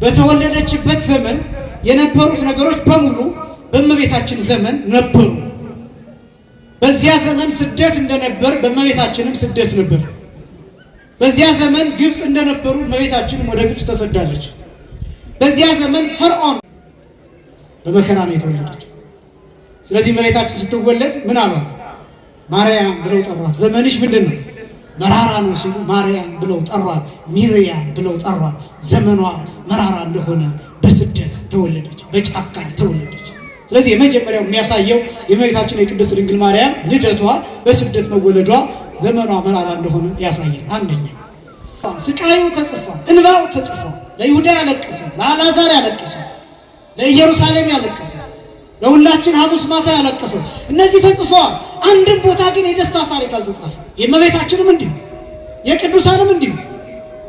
በተወለደችበት ዘመን የነበሩት ነገሮች በሙሉ በእመቤታችን ዘመን ነበሩ። በዚያ ዘመን ስደት እንደነበር በእመቤታችንም ስደት ነበር። በዚያ ዘመን ግብጽ እንደነበሩ እመቤታችንም ወደ ግብጽ ተሰዳለች። በዚያ ዘመን ፈርዖን በመከራ ነው የተወለደችው። ስለዚህ እመቤታችን ስትወለድ ምን አሏት? ማርያም ብለው ጠሯት። ዘመንሽ ምንድን ነው? መራራ ነው ሲሉ ማርያም ብለው ጠሯት። ሚሪያም ብለው ጠሯት። ዘመኗ መራራ እንደሆነ በስደት ተወለደች፣ በጫካ ተወለደች። ስለዚህ የመጀመሪያው የሚያሳየው የእመቤታችን የቅድስት ድንግል ማርያም ልደቷ በስደት መወለዷ ዘመኗ መራራ እንደሆነ ያሳያል። አንደኛ ስቃዩ ተጽፏል፣ እንባው ተጽፏል። ለይሁዳ ያለቀሰ፣ ለአልዓዛር ያለቀሰ፣ ለኢየሩሳሌም ያለቀሰ፣ ለሁላችን ሐሙስ ማታ ያለቀሰ እነዚህ ተጽፈዋል። አንድም ቦታ ግን የደስታ ታሪክ አልተጻፈም። የእመቤታችንም እንዲሁ የቅዱሳንም እንዲሁ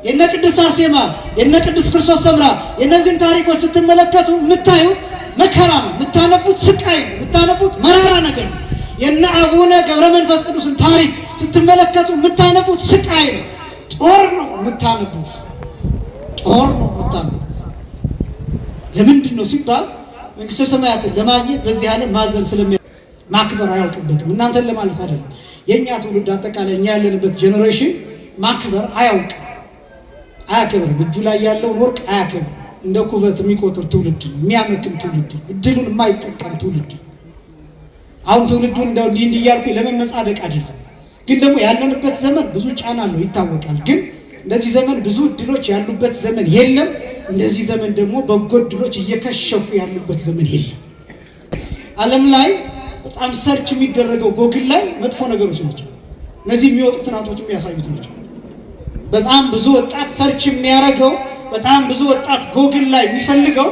የነ ቅድስት አርሴማ የነ ቅዱስ ክርስቶስ ሰምራ የነዚህን ታሪኮች ስትመለከቱ የምታዩት መከራ ነው፣ የምታነቡት ስቃይ ነው፣ የምታነቡት መራራ ነገር ነው። የነ አቡነ ገብረ መንፈስ ቅዱስን ታሪክ ስትመለከቱ የምታነቡት ስቃይ ነው፣ ጦር ነው የምታነቡት፣ ጦር ነው የምታነቡት። ለምንድን ነው ሲባል መንግስተ ሰማያትን ለማግኘት በዚህ ዓለም ማዘን ማክበር አያውቅበትም። እናንተን ለማለት አይደለም። የኛ ትውልድ አጠቃላይ እኛ ያለንበት ጄኔሬሽን ማክበር አያውቅም፣ አያከብርም። እጁ ላይ ያለውን ወርቅ አያከብርም። እንደ ኩበት የሚቆጥር ትውልድ ነው፣ የሚያመክም ትውልድ ነው፣ እድሉን የማይጠቀም ትውልድ ነው። አሁን ትውልዱን እንደው እንዲህ እያልኩ ለመመጻደቅ አይደለም፣ ግን ደግሞ ያለንበት ዘመን ብዙ ጫና አለው ይታወቃል። ግን እንደዚህ ዘመን ብዙ እድሎች ያሉበት ዘመን የለም። እንደዚህ ዘመን ደግሞ በጎ እድሎች እየከሸፉ ያሉበት ዘመን የለም። ዓለም ላይ በጣም ሰርች የሚደረገው ጎግል ላይ መጥፎ ነገሮች ናቸው። እነዚህ የሚወጡ ጥናቶች የሚያሳዩት ናቸው። በጣም ብዙ ወጣት ሰርች የሚያደርገው በጣም ብዙ ወጣት ጎግል ላይ የሚፈልገው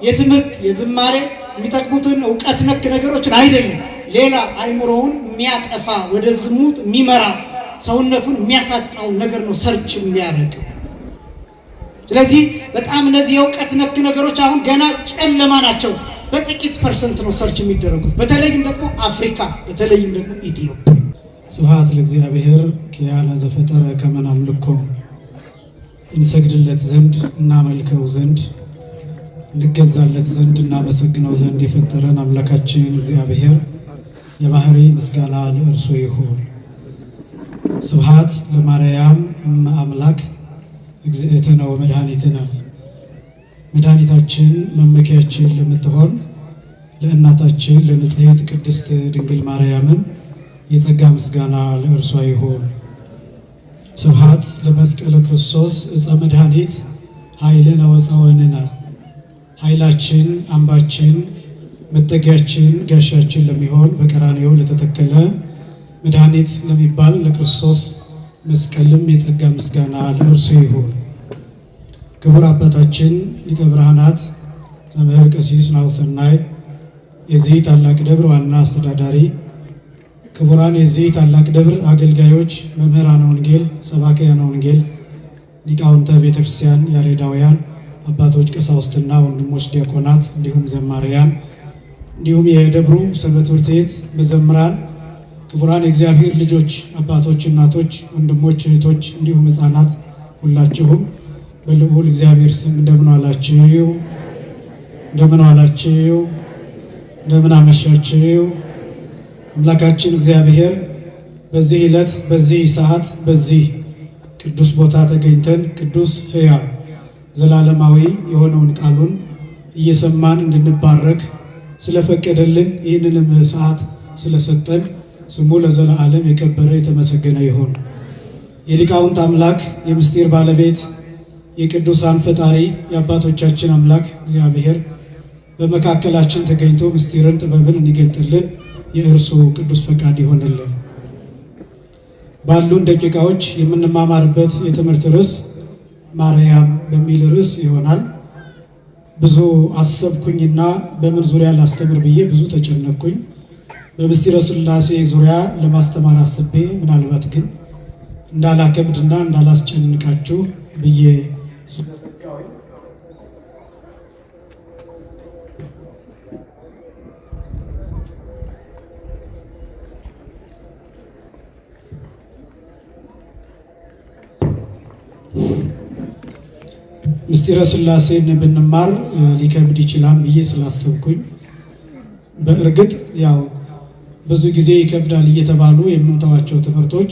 የትምህርት የዝማሬ የሚጠቅሙትን እውቀት ነክ ነገሮችን አይደለም። ሌላ አይምሮውን የሚያጠፋ ወደ ዝሙት የሚመራ ሰውነቱን የሚያሳጣውን ነገር ነው ሰርች የሚያደርገው። ስለዚህ በጣም እነዚህ የእውቀት ነክ ነገሮች አሁን ገና ጨለማ ናቸው። በጥቂት ፐርሰንት ነው ሰርች የሚደረጉት። በተለይም ደግሞ አፍሪካ፣ በተለይም ደግሞ ኢትዮጵያ። ስብሐት ለእግዚአብሔር ኪያነ ዘፈጠረ ከመ ናምልኮ እንሰግድለት ዘንድ እናመልከው ዘንድ እንገዛለት ዘንድ እናመሰግነው ዘንድ የፈጠረን አምላካችን እግዚአብሔር የባህሪ ምስጋና ለእርሱ ይሁን። ስብሐት ለማርያም እመ አምላክ እግዝእትነ ወመድኃኒትነ መድኃኒታችን መመኪያችን ለምትሆን ለእናታችን ለንጽሕት ቅድስት ድንግል ማርያምን የጸጋ ምስጋና ለእርሷ ይሁን። ስብሐት ለመስቀለ ክርስቶስ ዕፀ መድኃኒት ኃይልነ ወፀወንነ ኃይላችን አምባችን መጠጊያችን ጋሻችን ለሚሆን በቀራንዮ ለተተከለ መድኃኒት ለሚባል ለክርስቶስ መስቀልም የጸጋ ምስጋና ለእርሱ ይሁን። ክቡር አባታችን ሊቀ ብርሃናት መምህር ቀሲስ ናሁሰናይ የዚህ ታላቅ ደብር ዋና አስተዳዳሪ፣ ክቡራን የዚህ ታላቅ ደብር አገልጋዮች፣ መምህራነ ወንጌል፣ ሰባክያነ ወንጌል፣ ሊቃውንተ ቤተክርስቲያን፣ ያሬዳውያን አባቶች፣ ቀሳውስትና ወንድሞች ዲያቆናት፣ እንዲሁም ዘማሪያን፣ እንዲሁም የደብሩ ሰንበት ትምህርት ቤት መዘምራን፣ ክቡራን የእግዚአብሔር ልጆች አባቶች፣ እናቶች፣ ወንድሞች፣ እህቶች እንዲሁም ሕፃናት ሁላችሁም በልዑል እግዚአብሔር ስም እንደምን ዋላችሁ? እንደምን ዋላችሁ? እንደምን አመሻችሁ? አምላካችን እግዚአብሔር በዚህ ዕለት በዚህ ሰዓት በዚህ ቅዱስ ቦታ ተገኝተን ቅዱስ ሕያው ዘላለማዊ የሆነውን ቃሉን እየሰማን እንድንባረክ ስለፈቀደልን ይህንንም ሰዓት ስለሰጠን ስሙ ለዘላለም የከበረ የተመሰገነ ይሁን። የሊቃውንት አምላክ የምስጢር ባለቤት የቅዱሳን ፈጣሪ የአባቶቻችን አምላክ እግዚአብሔር በመካከላችን ተገኝቶ ምስጢርን ጥበብን እንዲገልጥልን የእርሱ ቅዱስ ፈቃድ ይሆንልን። ባሉን ደቂቃዎች የምንማማርበት የትምህርት ርዕስ ማርያም በሚል ርዕስ ይሆናል። ብዙ አሰብኩኝና በምን ዙሪያ ላስተምር ብዬ ብዙ ተጨነቅኩኝ። በምስጢረ ሥላሴ ዙሪያ ለማስተማር አስቤ ምናልባት ግን እንዳላከብድና እንዳላስጨንቃችሁ ብዬ ምስጢረ ሥላሴን ብንማር ሊከብድ ይችላል ብዬ ስላሰብኩኝ በእርግጥ ያው ብዙ ጊዜ ይከብዳል እየተባሉ የምንተዋቸው ትምህርቶች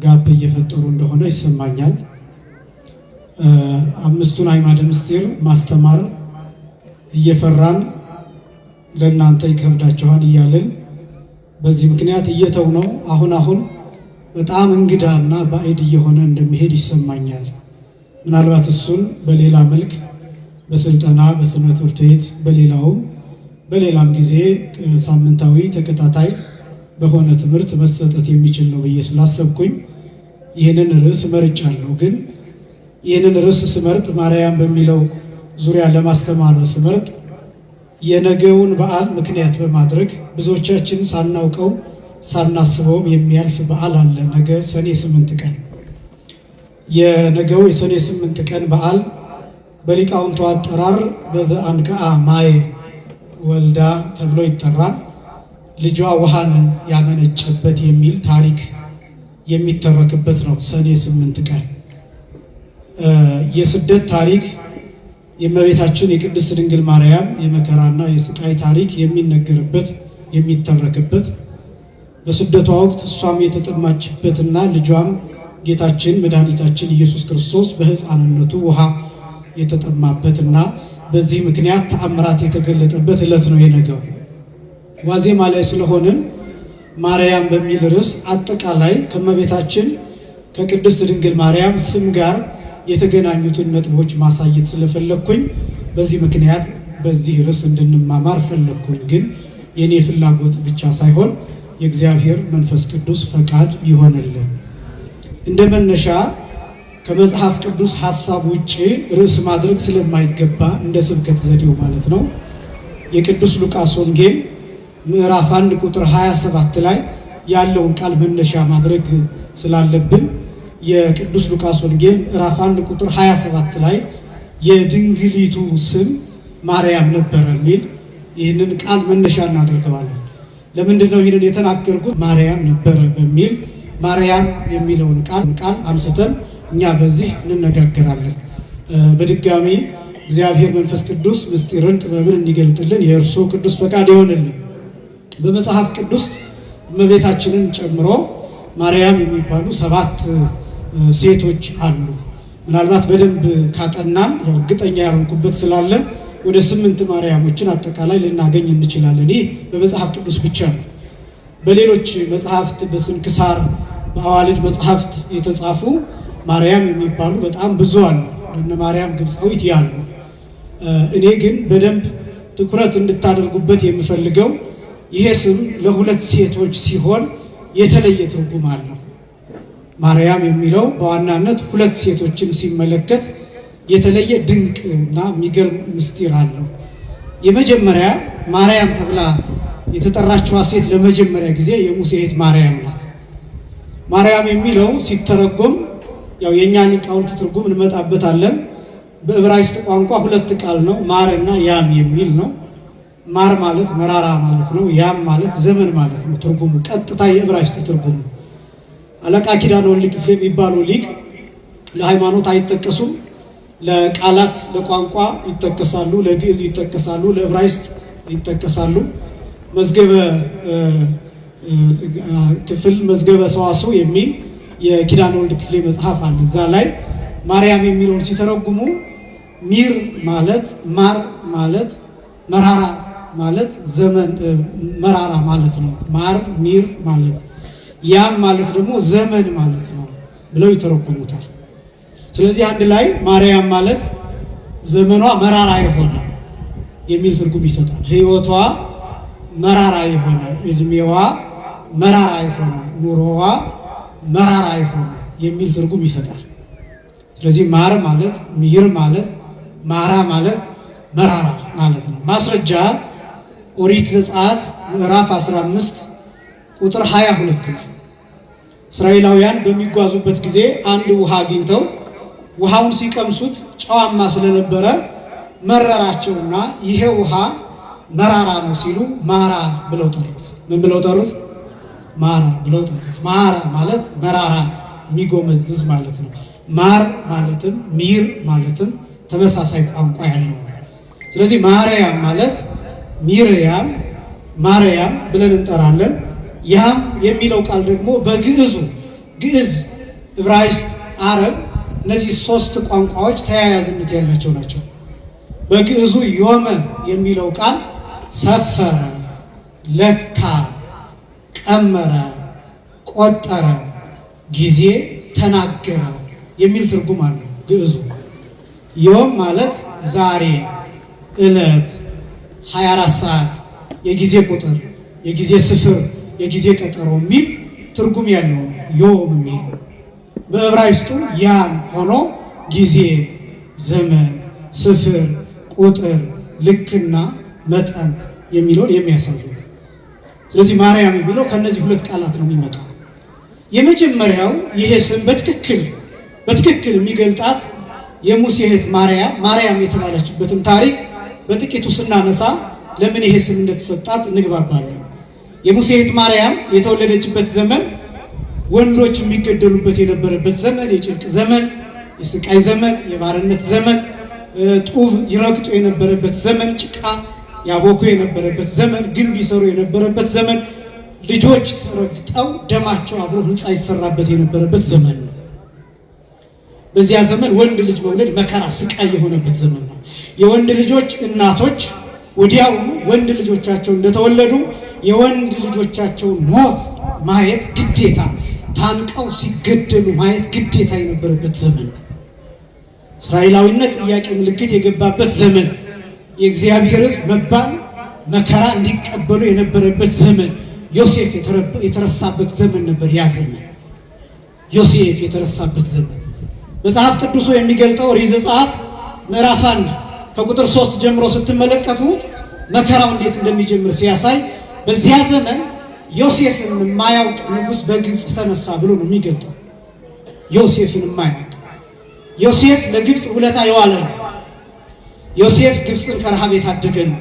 ጋብ እየፈጠሩ እንደሆነ ይሰማኛል። አምስቱን አዕማደ ምስጢር ማስተማር እየፈራን ለእናንተ ይከብዳችኋል እያልን በዚህ ምክንያት እየተው ነው። አሁን በጣም እንግዳና ባዕድ እየሆነ እንደሚሄድ ይሰማኛል። ምናልባት እሱን በሌላ መልክ በስልጠና በሰንበት ትምህርት ቤት በሌላም ጊዜ ሳምንታዊ ተከታታይ በሆነ ትምህርት መሰጠት የሚችል ነው ብዬ ስላሰብኩኝ ይህንን ርዕስ መርጫለሁ። ግን ይህንን ርዕስ ስመርጥ ማርያም በሚለው ዙሪያ ለማስተማር ስመርጥ የነገውን በዓል ምክንያት በማድረግ ብዙዎቻችን ሳናውቀው ሳናስበውም የሚያልፍ በዓል አለ። ነገ ሰኔ 8 ቀን የነገው የሰኔ 8 ቀን በዓል በሊቃውንቱ አጠራር በዘአንቅዓ ማየ ወልዳ ተብሎ ይጠራል። ልጇ ውሃን ያመነጨበት የሚል ታሪክ የሚተረክበት ነው። ሰኔ 8 ቀን የስደት ታሪክ የእመቤታችን የቅድስት ድንግል ማርያም የመከራና የስቃይ ታሪክ የሚነገርበት የሚተረክበት በስደቷ ወቅት እሷም የተጠማችበትና ልጇም ጌታችን መድኃኒታችን ኢየሱስ ክርስቶስ በሕፃንነቱ ውሃ የተጠማበትና በዚህ ምክንያት ተአምራት የተገለጠበት ዕለት ነው የነገው። ዋዜማ ላይ ስለሆንን ማርያም በሚል ርዕስ አጠቃላይ ከእመቤታችን ከቅድስት ድንግል ማርያም ስም ጋር የተገናኙትን ነጥቦች ማሳየት ስለፈለግኩኝ በዚህ ምክንያት በዚህ ርዕስ እንድንማማር ፈለግኩኝ። ግን የኔ ፍላጎት ብቻ ሳይሆን የእግዚአብሔር መንፈስ ቅዱስ ፈቃድ ይሆንልን። እንደ መነሻ ከመጽሐፍ ቅዱስ ሐሳብ ውጪ ርዕስ ማድረግ ስለማይገባ እንደ ስብከት ዘዴው ማለት ነው የቅዱስ ሉቃስ ወንጌል ምዕራፍ 1 ቁጥር 27 ላይ ያለውን ቃል መነሻ ማድረግ ስላለብን የቅዱስ ሉቃስ ወንጌል ምዕራፍ 1 ቁጥር 27 ላይ የድንግሊቱ ስም ማርያም ነበረ የሚል ይህንን ቃል መነሻ እናደርገዋለን። ለምንድን ነው ይህንን የተናገርኩት? ማርያም ነበረ በሚል ማርያም የሚለውን ቃል አንስተን እኛ በዚህ እንነጋገራለን። በድጋሚ እግዚአብሔር መንፈስ ቅዱስ ምስጢርን ጥበብን እንዲገልጥልን የእርሱ ቅዱስ ፈቃድ ይሆንልን። በመጽሐፍ ቅዱስ እመቤታችንን ጨምሮ ማርያም የሚባሉ 7 ሴቶች አሉ። ምናልባት በደንብ ካጠናን እርግጠኛ ያልሆንኩበት ስላለ ወደ 8 ማርያሞችን አጠቃላይ ልናገኝ እንችላለን። ይህ በመጽሐፍ ቅዱስ ብቻ ነው። በሌሎች መጽሐፍት በስንክሳር በአዋልድ መጽሐፍት የተጻፉ ማርያም የሚባሉ በጣም ብዙ አሉ። እነ ማርያም ግብፃዊት ያሉ። እኔ ግን በደንብ ትኩረት እንድታደርጉበት የምፈልገው ይሄ ስም ለ2 ሴቶች ሲሆን የተለየ ትርጉም አለው። ማርያም የሚለው በዋናነት 2 ሴቶችን ሲመለከት የተለየ ድንቅ እና የሚገርም ምስጢር አለው። የመጀመሪያ ማርያም ተብላ የተጠራችዋ ሴት ለመጀመሪያ ጊዜ የሙሴ እህት ማርያም ናት። ማርያም የሚለው ሲተረጎም ያው የኛ ሊቃውንት ትርጉም እንመጣበታለን። በዕብራይስጥ ቋንቋ 2 ቃል ነው፣ ማር እና ያም የሚል ነው። ማር ማለት መራራ ማለት ነው። ያም ማለት ዘመን ማለት ነው። ትርጉሙ ቀጥታ የዕብራይስጥ ትርጉሙ። አለቃ ኪዳነ ወልድ ክፍሌ የሚባሉ ሊቅ ለሃይማኖት አይጠቀሱም፣ ለቃላት ለቋንቋ ይጠቀሳሉ፣ ለግዕዝ ይጠቀሳሉ፣ ለዕብራይስጥ ይጠቀሳሉ። መዝገበ ክፍል መዝገበ ሰዋስው የሚል የኪዳነ ወልድ ክፍሌ መጽሐፍ አለ። እዛ ላይ ማርያም የሚለውን ሲተረጉሙ ሚር ማለት ማር ማለት መራራ ማለት ዘመን መራራ ማለት ነው። ማር ሚር ማለት ያም ማለት ደግሞ ዘመን ማለት ነው ብለው ይተረጉሙታል። ስለዚህ አንድ ላይ ማርያም ማለት ዘመኗ መራራ የሆነ የሚል ትርጉም ይሰጣል። ሕይወቷ መራራ የሆነ፣ እድሜዋ መራራ የሆነ፣ ኑሮዋ መራራ የሆነ የሚል ትርጉም ይሰጣል። ስለዚህ ማር ማለት ሚር ማለት ማራ ማለት መራራ ማለት ነው። ማስረጃ ኦሪት ዘጸአት ምዕራፍ 15 ቁጥር 22 ነው። እስራኤላውያን በሚጓዙበት ጊዜ አንድ ውሃ አግኝተው ውሃውን ሲቀምሱት ጨዋማ ስለነበረ መረራቸውና ይሄ ውሃ መራራ ነው ሲሉ ማራ ብለው ጠሩት። ምን ብለው ጠሩት? ማራ ብለው ጠሩት። ማራ ማለት መራራ የሚጎመዝዝ ማለት ነው። ማር ማለትም ሚር ማለትም ተመሳሳይ ቋንቋ ያለው። ስለዚህ ማርያም ማለት ሚርያም ማርያም ብለን እንጠራለን። ያም የሚለው ቃል ደግሞ በግዕዙ ግዕዝ፣ ዕብራይስጥ፣ አረብ እነዚህ ሶስት ቋንቋዎች ተያያዝነት ያላቸው ናቸው። በግዕዙ ዮመ የሚለው ቃል ሰፈረ፣ ለካ፣ ቀመረ፣ ቆጠረ፣ ጊዜ ተናገረ የሚል ትርጉም አለው ግዕዙ። ዮም ማለት ዛሬ፣ ዕለት፣ 24 ሰዓት፣ የጊዜ ቁጥር፣ የጊዜ ስፍር፣ የጊዜ ቀጠሮ የሚል ትርጉም ያለው ዮም የሚል። በዕብራይስጡ ያም ሆኖ ጊዜ፣ ዘመን፣ ስፍር፣ ቁጥር፣ ልክና መጠን የሚለውን የሚያሳይ። ስለዚህ ማርያም የሚለው ከነዚህ ሁለት ቃላት ነው የሚመጣው። የመጀመሪያው ይሄ ስም በትክክል የሚገልጣት የሙሴ እህት ማርያም የተባለችበትን ታሪክ በጥቂቱ ስናነሳ ለምን ይሄ ስም እንደተሰጣት እንግባባለን። የሙሴ እህት ማርያም የተወለደችበት ዘመን ወንዶች የሚገደሉበት የነበረበት ዘመን፣ የጭንቅ ዘመን፣ የስቃይ ዘመን፣ የባርነት ዘመን፣ ጡብ ይረግጡ የነበረበት ዘመን፣ ጭቃ ያቦኩ የነበረበት ዘመን፣ ግንብ ይሰሩ የነበረበት ዘመን፣ ልጆች ተረግጠው ደማቸው አብሮ ሕንፃ ይሰራበት የነበረበት ዘመን ነው። በዚያ ዘመን ወንድ ልጅ መውለድ መከራ፣ ስቃይ የሆነበት ዘመን ነው። የወንድ ልጆች እናቶች ወዲያውኑ ወንድ ልጆቻቸው እንደተወለዱ የወንድ ልጆቻቸውን ሞት ማየት ግዴታ፣ ታንቀው ሲገደሉ ማየት ግዴታ የነበረበት ዘመን ነው። እስራኤላዊነት ጥያቄ ምልክት የገባበት ዘመን፣ የእግዚአብሔር ሕዝብ መባል መከራ እንዲቀበሉ የነበረበት ዘመን፣ ዮሴፍ የተረሳበት ዘመን ነበር። ያ ዘመን ዮሴፍ የተረሳበት ዘመን መጽሐፍ ቅዱሱ የሚገልጠው ኦሪት ዘጸአት ምዕራፍ 1 ከቁጥር 3 ጀምሮ ስትመለከቱ መከራው እንዴት እንደሚጀምር ሲያሳይ በዚያ ዘመን ዮሴፍን የማያውቅ ንጉሥ በግብፅ ተነሳ ብሎ ነው የሚገልጠው። ዮሴፍን የማያውቅ ዮሴፍ ለግብፅ ውለታ የዋለ ነው። ዮሴፍ ግብፅን ከረሃብ የታደገ ነው።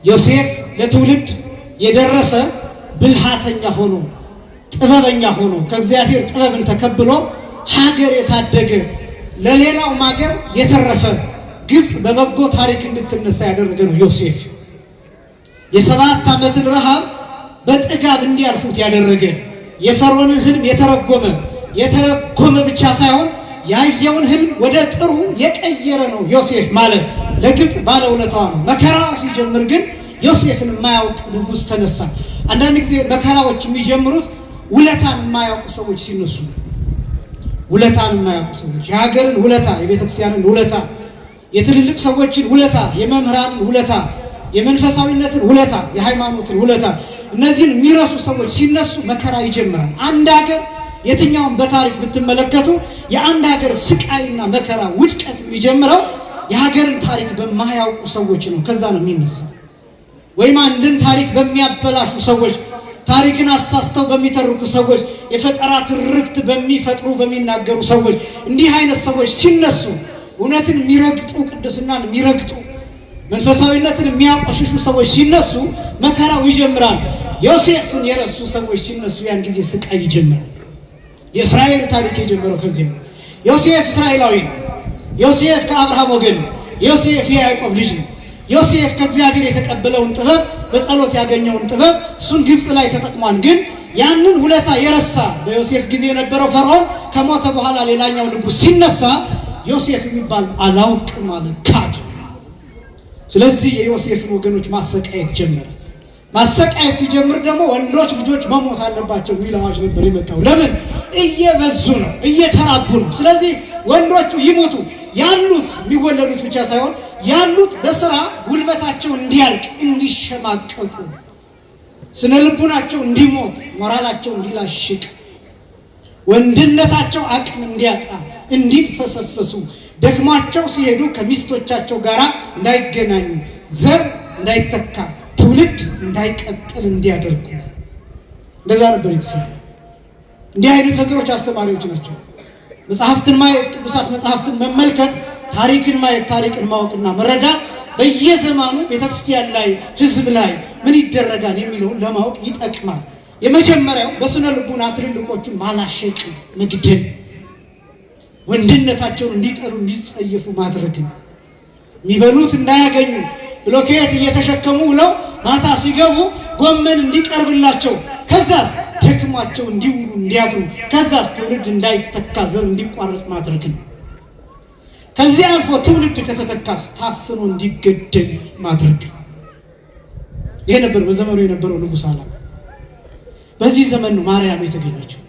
ዮሴፍ ለትውልድ የደረሰ ብልሃተኛ ሆኖ ጥበበኛ ሆኖ ከእግዚአብሔር ጥበብን ተቀብሎ ሀገር የታደገ ለሌላው ሀገር የተረፈ ግብፅ በበጎ ታሪክ እንድትነሳ ያደረገ ነው ዮሴፍ። የ7 ዓመትን ረሃብ በጥጋብ እንዲያልፉት ያደረገ የፈርዖንን ህልም የተረጎመ ብቻ ሳይሆን ያየውን ህልም ወደ ጥሩ የቀየረ ነው ዮሴፍ ማለት ለግብፅ ባለውለታዋ ነው። መከራው ሲጀምር ግን ዮሴፍን የማያውቅ ንጉሥ ተነሳ። አንዳንድ ጊዜ መከራዎች የሚጀምሩት ውለታን የማያውቁ ሰዎች ሲነሱ፣ ውለታን የማያውቁ ሰዎች የሀገርን ውለታ፣ የቤተክርስቲያንን ውለታ፣ የትልልቅ ሰዎችን ውለታ፣ የመምህራንን ውለታ፣ የመንፈሳዊነትን ውለታ፣ የሃይማኖትን ውለታ፣ እነዚህን የሚረሱ ሰዎች ሲነሱ መከራ ይጀምራል። አንድ ሀገር የትኛውን በታሪክ ብትመለከቱ የአንድ ሀገር ስቃይና መከራ ውድቀት የሚጀምረው የሀገርን ታሪክ በማያውቁ ሰዎች ነው። ከዛ ነው የሚነሳው። ወይም አንድን ታሪክ በሚያበላሹ ሰዎች፣ ታሪክን አሳስተው በሚተርኩ ሰዎች፣ የፈጠራ ትርክት በሚፈጥሩ በሚናገሩ ሰዎች፣ እንዲህ አይነት ሰዎች ሲነሱ እውነትን የሚረግጡ ቅድስናን የሚረግጡ መንፈሳዊነትን የሚያቆሽሹ ሰዎች ሲነሱ መከራው ይጀምራል። ዮሴፍን የረሱ ሰዎች ሲነሱ ያን ጊዜ ስቃይ ይጀምራል። የእስራኤል ታሪክ የጀመረው ከዚህ ነው። ዮሴፍ እስራኤላዊ ነው። ዮሴፍ ከአብርሃም ወገን ነው። ዮሴፍ የያዕቆብ ልጅ ነው። ዮሴፍ ከእግዚአብሔር የተቀበለውን ጥበብ በጸሎት ያገኘውን ጥበብ እሱን ግብፅ ላይ ተጠቅሟል። ግን ያንን ውለታ የረሳ በዮሴፍ ጊዜ የነበረው ፈርዖን ከሞተ በኋላ ሌላኛው ንጉሥ ሲነሳ ዮሴፍ የሚባል አላውቅም ማለት ካድ። ስለዚህ የዮሴፍን ወገኖች ማሰቃየት ጀመረ። ማሰቃየት ሲጀምር ደግሞ ወንዶች ልጆች መሞት አለባቸው የሚል አዋጅ ነበር የመጣው። ለምን? እየበዙ ነው፣ እየተራቡ ነው። ስለዚህ ወንዶቹ ይሞቱ፣ ያሉት የሚወለዱት ብቻ ሳይሆን ያሉት በስራ ጉልበታቸው እንዲያልቅ፣ እንዲሸማቀቁ፣ ስነ ልቡናቸው እንዲሞት፣ ሞራላቸው እንዲላሽቅ፣ ወንድነታቸው አቅም እንዲያጣ፣ እንዲፈሰፈሱ፣ ደክሟቸው ሲሄዱ ከሚስቶቻቸው ጋር እንዳይገናኙ፣ ዘር እንዳይተካ፣ ትውልድ እንዳይቀጥል እንዲያደርጉ እንደዛ ነበር የተሰራው። እንዲህ አይነት ነገሮች አስተማሪዎች ናቸው። መጽሐፍትን ማየት፣ ቅዱሳት መጽሐፍትን መመልከት፣ ታሪክን ማየት፣ ታሪክን ማወቅና መረዳት በየዘመኑ ቤተክርስቲያን ላይ ሕዝብ ላይ ምን ይደረጋል የሚለውን ለማወቅ ይጠቅማል። የመጀመሪያው በስነ ልቡና ትልልቆቹን ማላሸቅ፣ መግደል፣ ወንድነታቸውን እንዲጠሩ እንዲጸየፉ ማድረግ ነው። የሚበሉት እንዳያገኙ ብሎኬት እየተሸከሙ ውለው ማታ ሲገቡ ጎመን እንዲቀርብላቸው ከዛስ ደክሟቸው እንዲውሉ እንዲያድሩ ከዛስ ትውልድ እንዳይተካ ዘር እንዲቋረጥ ማድረግ ነው። ከዚህ አልፎ ትውልድ ከተተካስ ታፍኖ እንዲገደል ማድረግ። ይሄ ነበር በዘመኑ የነበረው ንጉሥ ዓላማ። በዚህ ዘመን ነው ማርያም የተገኘችው።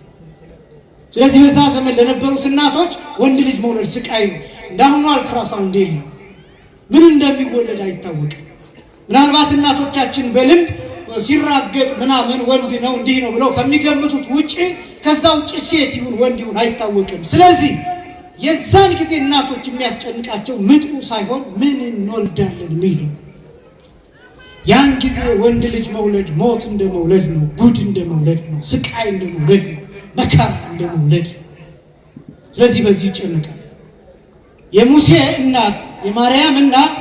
ስለዚህ በዛ ዘመን ለነበሩት እናቶች ወንድ ልጅ መውለድ ስቃይ ነው። እንዳሁኑ አልትራሳውንድ የለም። ምን እንደሚወለድ አይታወቅም። ምናልባት እናቶቻችን በልምድ ሲራገጥ ምናምን ወንድ ነው እንዲህ ነው ብለው ከሚገምቱት ውጪ ከዛ ውጪ ሴት ይሁን ወንድ ይሁን አይታወቅም። ስለዚህ የዛን ጊዜ እናቶች የሚያስጨንቃቸው ምጡ ሳይሆን ምን እንወልዳለን የሚለው። ያን ጊዜ ወንድ ልጅ መውለድ ሞት እንደ መውለድ ነው፣ ጉድ እንደ መውለድ ነው፣ ስቃይ እንደ መውለድ ነው፣ መከራ እንደ መውለድ ነው። ስለዚህ በዚህ ይጨነቃል። የሙሴ እናት የማርያም እናት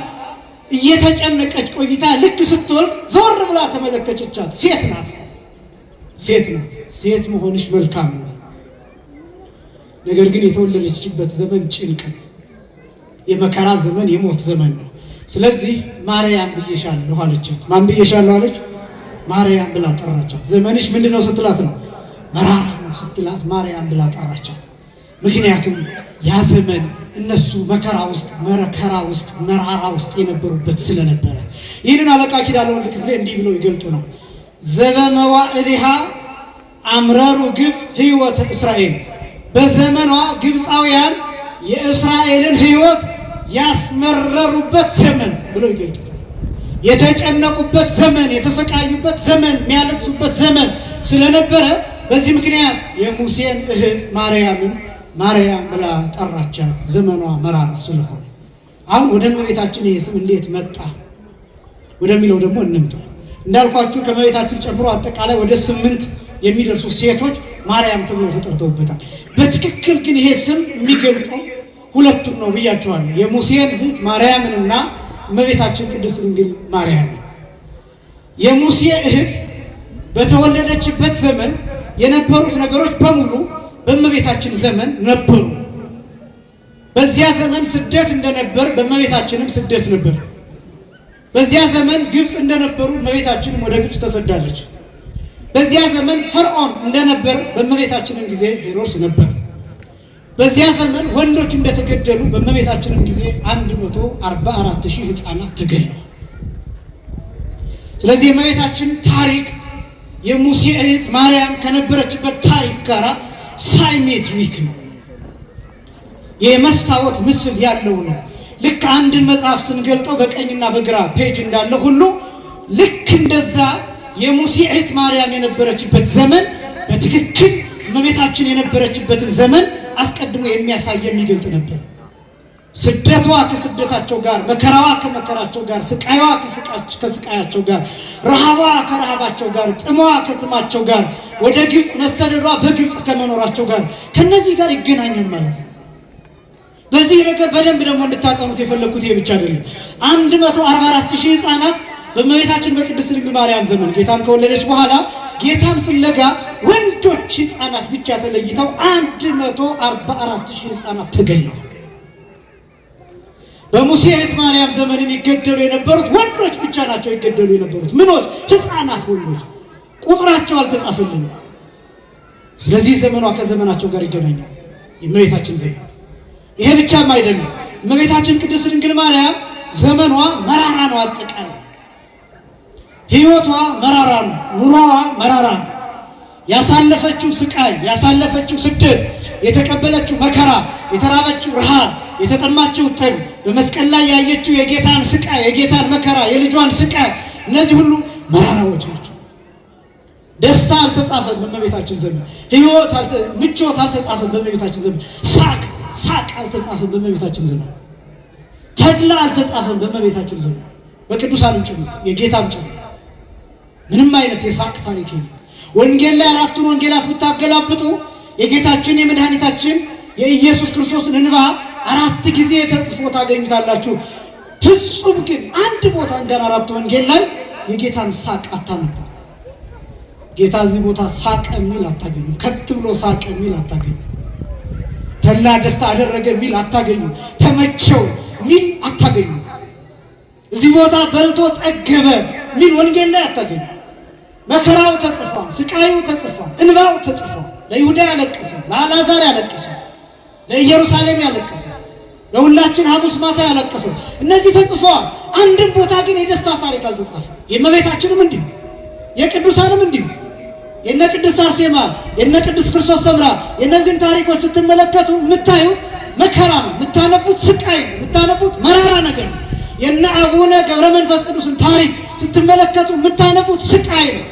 እየተጨነቀች ቆይታ ልክ ስትወልድ ዞር ብላ ተመለከተቻት። ሴት ናት። ሴት መሆንሽ መልካም ነው። ነገር ግን የተወለደችበት ዘመን ጭንቅ፣ የመከራ ዘመን፣ የሞት ዘመን ነው። ስለዚህ ማርያም ብዬሻለሁ አለቻት። ማን ብዬሻለሁ አለች? ማርያም ብላ ጠራቻት። ዘመንሽ ምንድነው ስትላት ነው? መራራ ነው ስትላት ማርያም ብላ ጠራቻት። ምክንያቱም ያ ዘመን እነሱ መከራ ውስጥ መራራ ውስጥ የነበሩበት ስለነበረ። ይህንን አለቃ ኪዳነ ወልድ ክፍሌ እንዲህ ብለው ይገልጡ ነው። ዘበመዋዕሊሃ አምረሩ ግብፅ ሕይወት እስራኤል፣ በዘመኗ ግብፃውያን የእስራኤልን ሕይወት ያስመረሩበት ዘመን ብሎ ይገልጡታል። የተጨነቁበት ዘመን፣ የተሰቃዩበት ዘመን፣ የሚያለቅሱበት ዘመን ስለነበረ በዚህ ምክንያት የሙሴን እህት ማርያምን ማርያም ብላ ጠራቻት። ዘመኗ መራራ ስለሆነ። አሁን ወደ እመቤታችን ይሄ ስም እንዴት መጣ ወደሚለው ደግሞ እንምጣ። እንዳልኳችሁ ከእመቤታችን ጨምሮ አጠቃላይ ወደ 8 የሚደርሱ ሴቶች ማርያም ተብሎ ተጠርተውበታል። በትክክል ግን ይሄ ስም የሚገልጠው ሁለቱን ነው ብያቸዋለሁ። የሙሴን እህት ማርያምንና እመቤታችን ቅድስት ድንግል ማርያምን። የሙሴ እህት በተወለደችበት ዘመን የነበሩት ነገሮች በሙሉ በእመቤታችን ዘመን ነበሩ። በዚያ ዘመን ስደት እንደነበር በእመቤታችንም ስደት ነበር። በዚያ ዘመን ግብፅ እንደነበሩ እመቤታችንም ወደ ግብፅ ተሰዳለች። በዚያ ዘመን ፈርዖን እንደነበር በእመቤታችንም ጊዜ ሄሮድስ ነበር። በዚያ ዘመን ወንዶች እንደተገደሉ በእመቤታችንም ጊዜ 144,000 ሕፃናት ተገድለዋል። ስለዚህ የእመቤታችን ታሪክ የሙሴ እህት ማርያም ከነበረችበት ታሪክ ጋር ሳይሜትሪክ ነው። የመስታወት ምስል ያለው ነው። ልክ አንድን መጽሐፍ ስንገልጠው በቀኝና በግራ ፔጅ እንዳለ ሁሉ ልክ እንደዛ የሙሴ እህት ማርያም የነበረችበት ዘመን በትክክል እመቤታችን የነበረችበትን ዘመን አስቀድሞ የሚያሳይ የሚገልጥ ነበር። ስደቷ ከስደታቸው ጋር፣ መከራዋ ከመከራቸው ጋር፣ ስቃይዋ ከስቃያቸው ጋር፣ ረሃቧ ከረሃባቸው ጋር፣ ጥሟ ከጥማቸው ጋር፣ ወደ ግብፅ መሰደዷ በግብፅ ከመኖራቸው ጋር ከነዚህ ጋር ይገናኛል ማለት ነው። በዚህ ነገር በደንብ ደግሞ እንድታጠኑት የፈለኩት ይሄ ብቻ አይደለም። 144,000 ሕፃናት በእመቤታችን በቅድስት ድንግል ማርያም ዘመን ጌታን ከወለደች በኋላ ጌታን ፍለጋ ወንዶች ሕፃናት ብቻ ተለይተው 144,000 ሕፃናት ተገለዋል። በሙሴ እህት ማርያም ዘመን የሚገደሉ የነበሩት ወንዶች ብቻ ናቸው ይገደሉ የነበሩት። ምኖች? ሕፃናት ወንዶች። ቁጥራቸው አልተጻፈልንም። ስለዚህ ዘመኗ ከዘመናቸው ጋር ይገናኛል። የእመቤታችን ዘመን ይሄ ብቻም አይደለም። እመቤታችን ቅድስት ድንግል ማርያም ዘመኗ መራራ ነው። አጠቃላይ ሕይወቷ መራራ ነው። ኑሮዋ መራራ ነው። ያሳለፈችው ስቃይ፣ ያሳለፈችው ስደት፣ የተቀበለችው መከራ፣ የተራበችው ረሃብ፣ የተጠማችው ጥም፣ በመስቀል ላይ ያየችው የጌታን ስቃይ፣ የጌታን መከራ፣ የልጇን ስቃይ፣ እነዚህ ሁሉ መራራዎች ናቸው። ደስታ አልተጻፈም በእመቤታችን ዘመን። ሕይወት ምቾት አልተጻፈም በእመቤታችን ዘመን። ሳቅ አልተጻፈም በእመቤታችን ዘመን። ተድላ አልተጻፈም በእመቤታችን ዘመን። በቅዱሳንም ጭምር የጌታም ጭምር ምንም አይነት የሳቅ ታሪክ የለም። ወንጌል ላይ 4ቱን ወንጌላት ብታገላብጡ የጌታችን የመድኃኒታችን የኢየሱስ ክርስቶስን እንባ 4 ጊዜ ተጽፎ ታገኙታላችሁ። ፍጹም ግን አንድ ቦታ እንኳን 4 ወንጌል ላይ የጌታን ሳቅ አታነቡ። ጌታ እዚህ ቦታ ሳቅ የሚል አታገኙ። ከት ብሎ ሳቅ የሚል አታገኙ። ተላ ደስታ አደረገ የሚል አታገኙ። ተመቸው የሚል አታገኙ። እዚህ ቦታ በልቶ ጠገበ የሚል ወንጌል ላይ አታገኙ። መከራው ተጽፏል፣ ስቃዩ ተጽፏል፣ እንባው ተጽፏል። ለይሁዳ ያለቀሰ፣ ለአልዓዛር ያለቀሰ፣ ለኢየሩሳሌም ያለቀሰ፣ ለሁላችን ሐሙስ ማታ ያለቀሰ እነዚህ ተጽፈዋል። አንድም ቦታ ግን የደስታ ታሪክ አልተጻፈም። የእመቤታችንም እንዲሁ የቅዱሳንም እንዲሁ የነ ቅድስት አርሴማ የነ ቅድስት ክርስቶስ ሰምራ የነዚህን ታሪኮች ስትመለከቱ የምታዩት መከራ ነው፣ የምታነቡት ስቃይ ነው፣ የምታነቡት መራራ ነገር ነው። የነ አቡነ ገብረ መንፈስ ቅዱስን ታሪክ ስትመለከቱ የምታነቡት ስቃይ ነው፣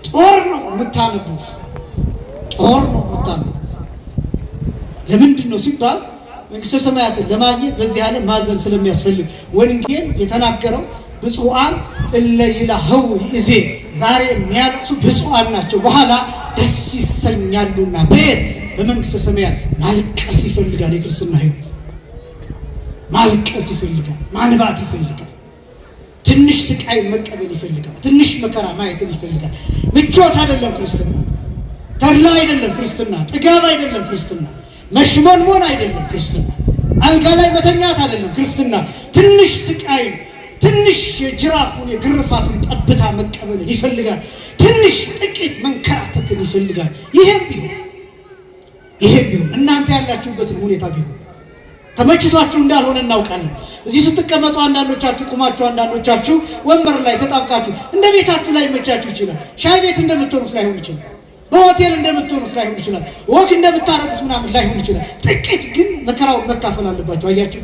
ጦር ነው የምታነቡት፣ ጦር ነው የምታነቡት። ለምንድን ነው ሲባል መንግሥተ ሰማያትን ለማግኘት በዚህ ዓለም ማዘን ስለሚያስፈልግ ወንጌል የተናገረው ብፁዓን እለ ይላህው ይእዜ ዛሬ የሚያለቅሱ ብፁዓን ናቸው በኋላ ደስ ይሰኛሉና። በመንግሥተ ሰማያት ማልቀስ ይፈልጋል። የክርስትና ሕይወት ማልቀስ ይፈልጋል፣ ማንባት ይፈልጋል፣ ትንሽ ስቃይ መቀበል ይፈልጋል፣ ትንሽ መከራ ማየትን ይፈልጋል። ምቾት አይደለም ክርስትና፣ ተድላ አይደለም ክርስትና፣ ጥጋብ አይደለም ክርስትና፣ መሽሞንሞን አይደለም ክርስትና፣ አልጋ ላይ መተኛት አይደለም ክርስትና። ትንሽ ስቃይ፣ ትንሽ የጅራፉን የግርፋቱን ጠብታ መቀበልን ይፈልጋል። ትንሽ ጥቂት መንከራተትን ይፈልጋል። ይሄም ቢሆን እናንተ ያላችሁበትን ሁኔታ ቢሆን ተመችቷችሁ እንዳልሆነ እናውቃለን። እዚህ ስትቀመጡ አንዳንዶቻችሁ ቁማችሁ፣ አንዳንዶቻችሁ ወንበር ላይ ተጣብቃችሁ እንደ ቤታችሁ ላይ መቻችሁ ይችላል። ሻይ ቤት እንደምትሆኑት ላይሆን ይችላል። በሆቴል እንደምትሆኑት ላይሆን ይችላል። ወግ እንደምታረጉት ምናምን ላይሆን ይችላል። ጥቂት ግን መከራውን መካፈል አለባችሁ። አያችሁ፣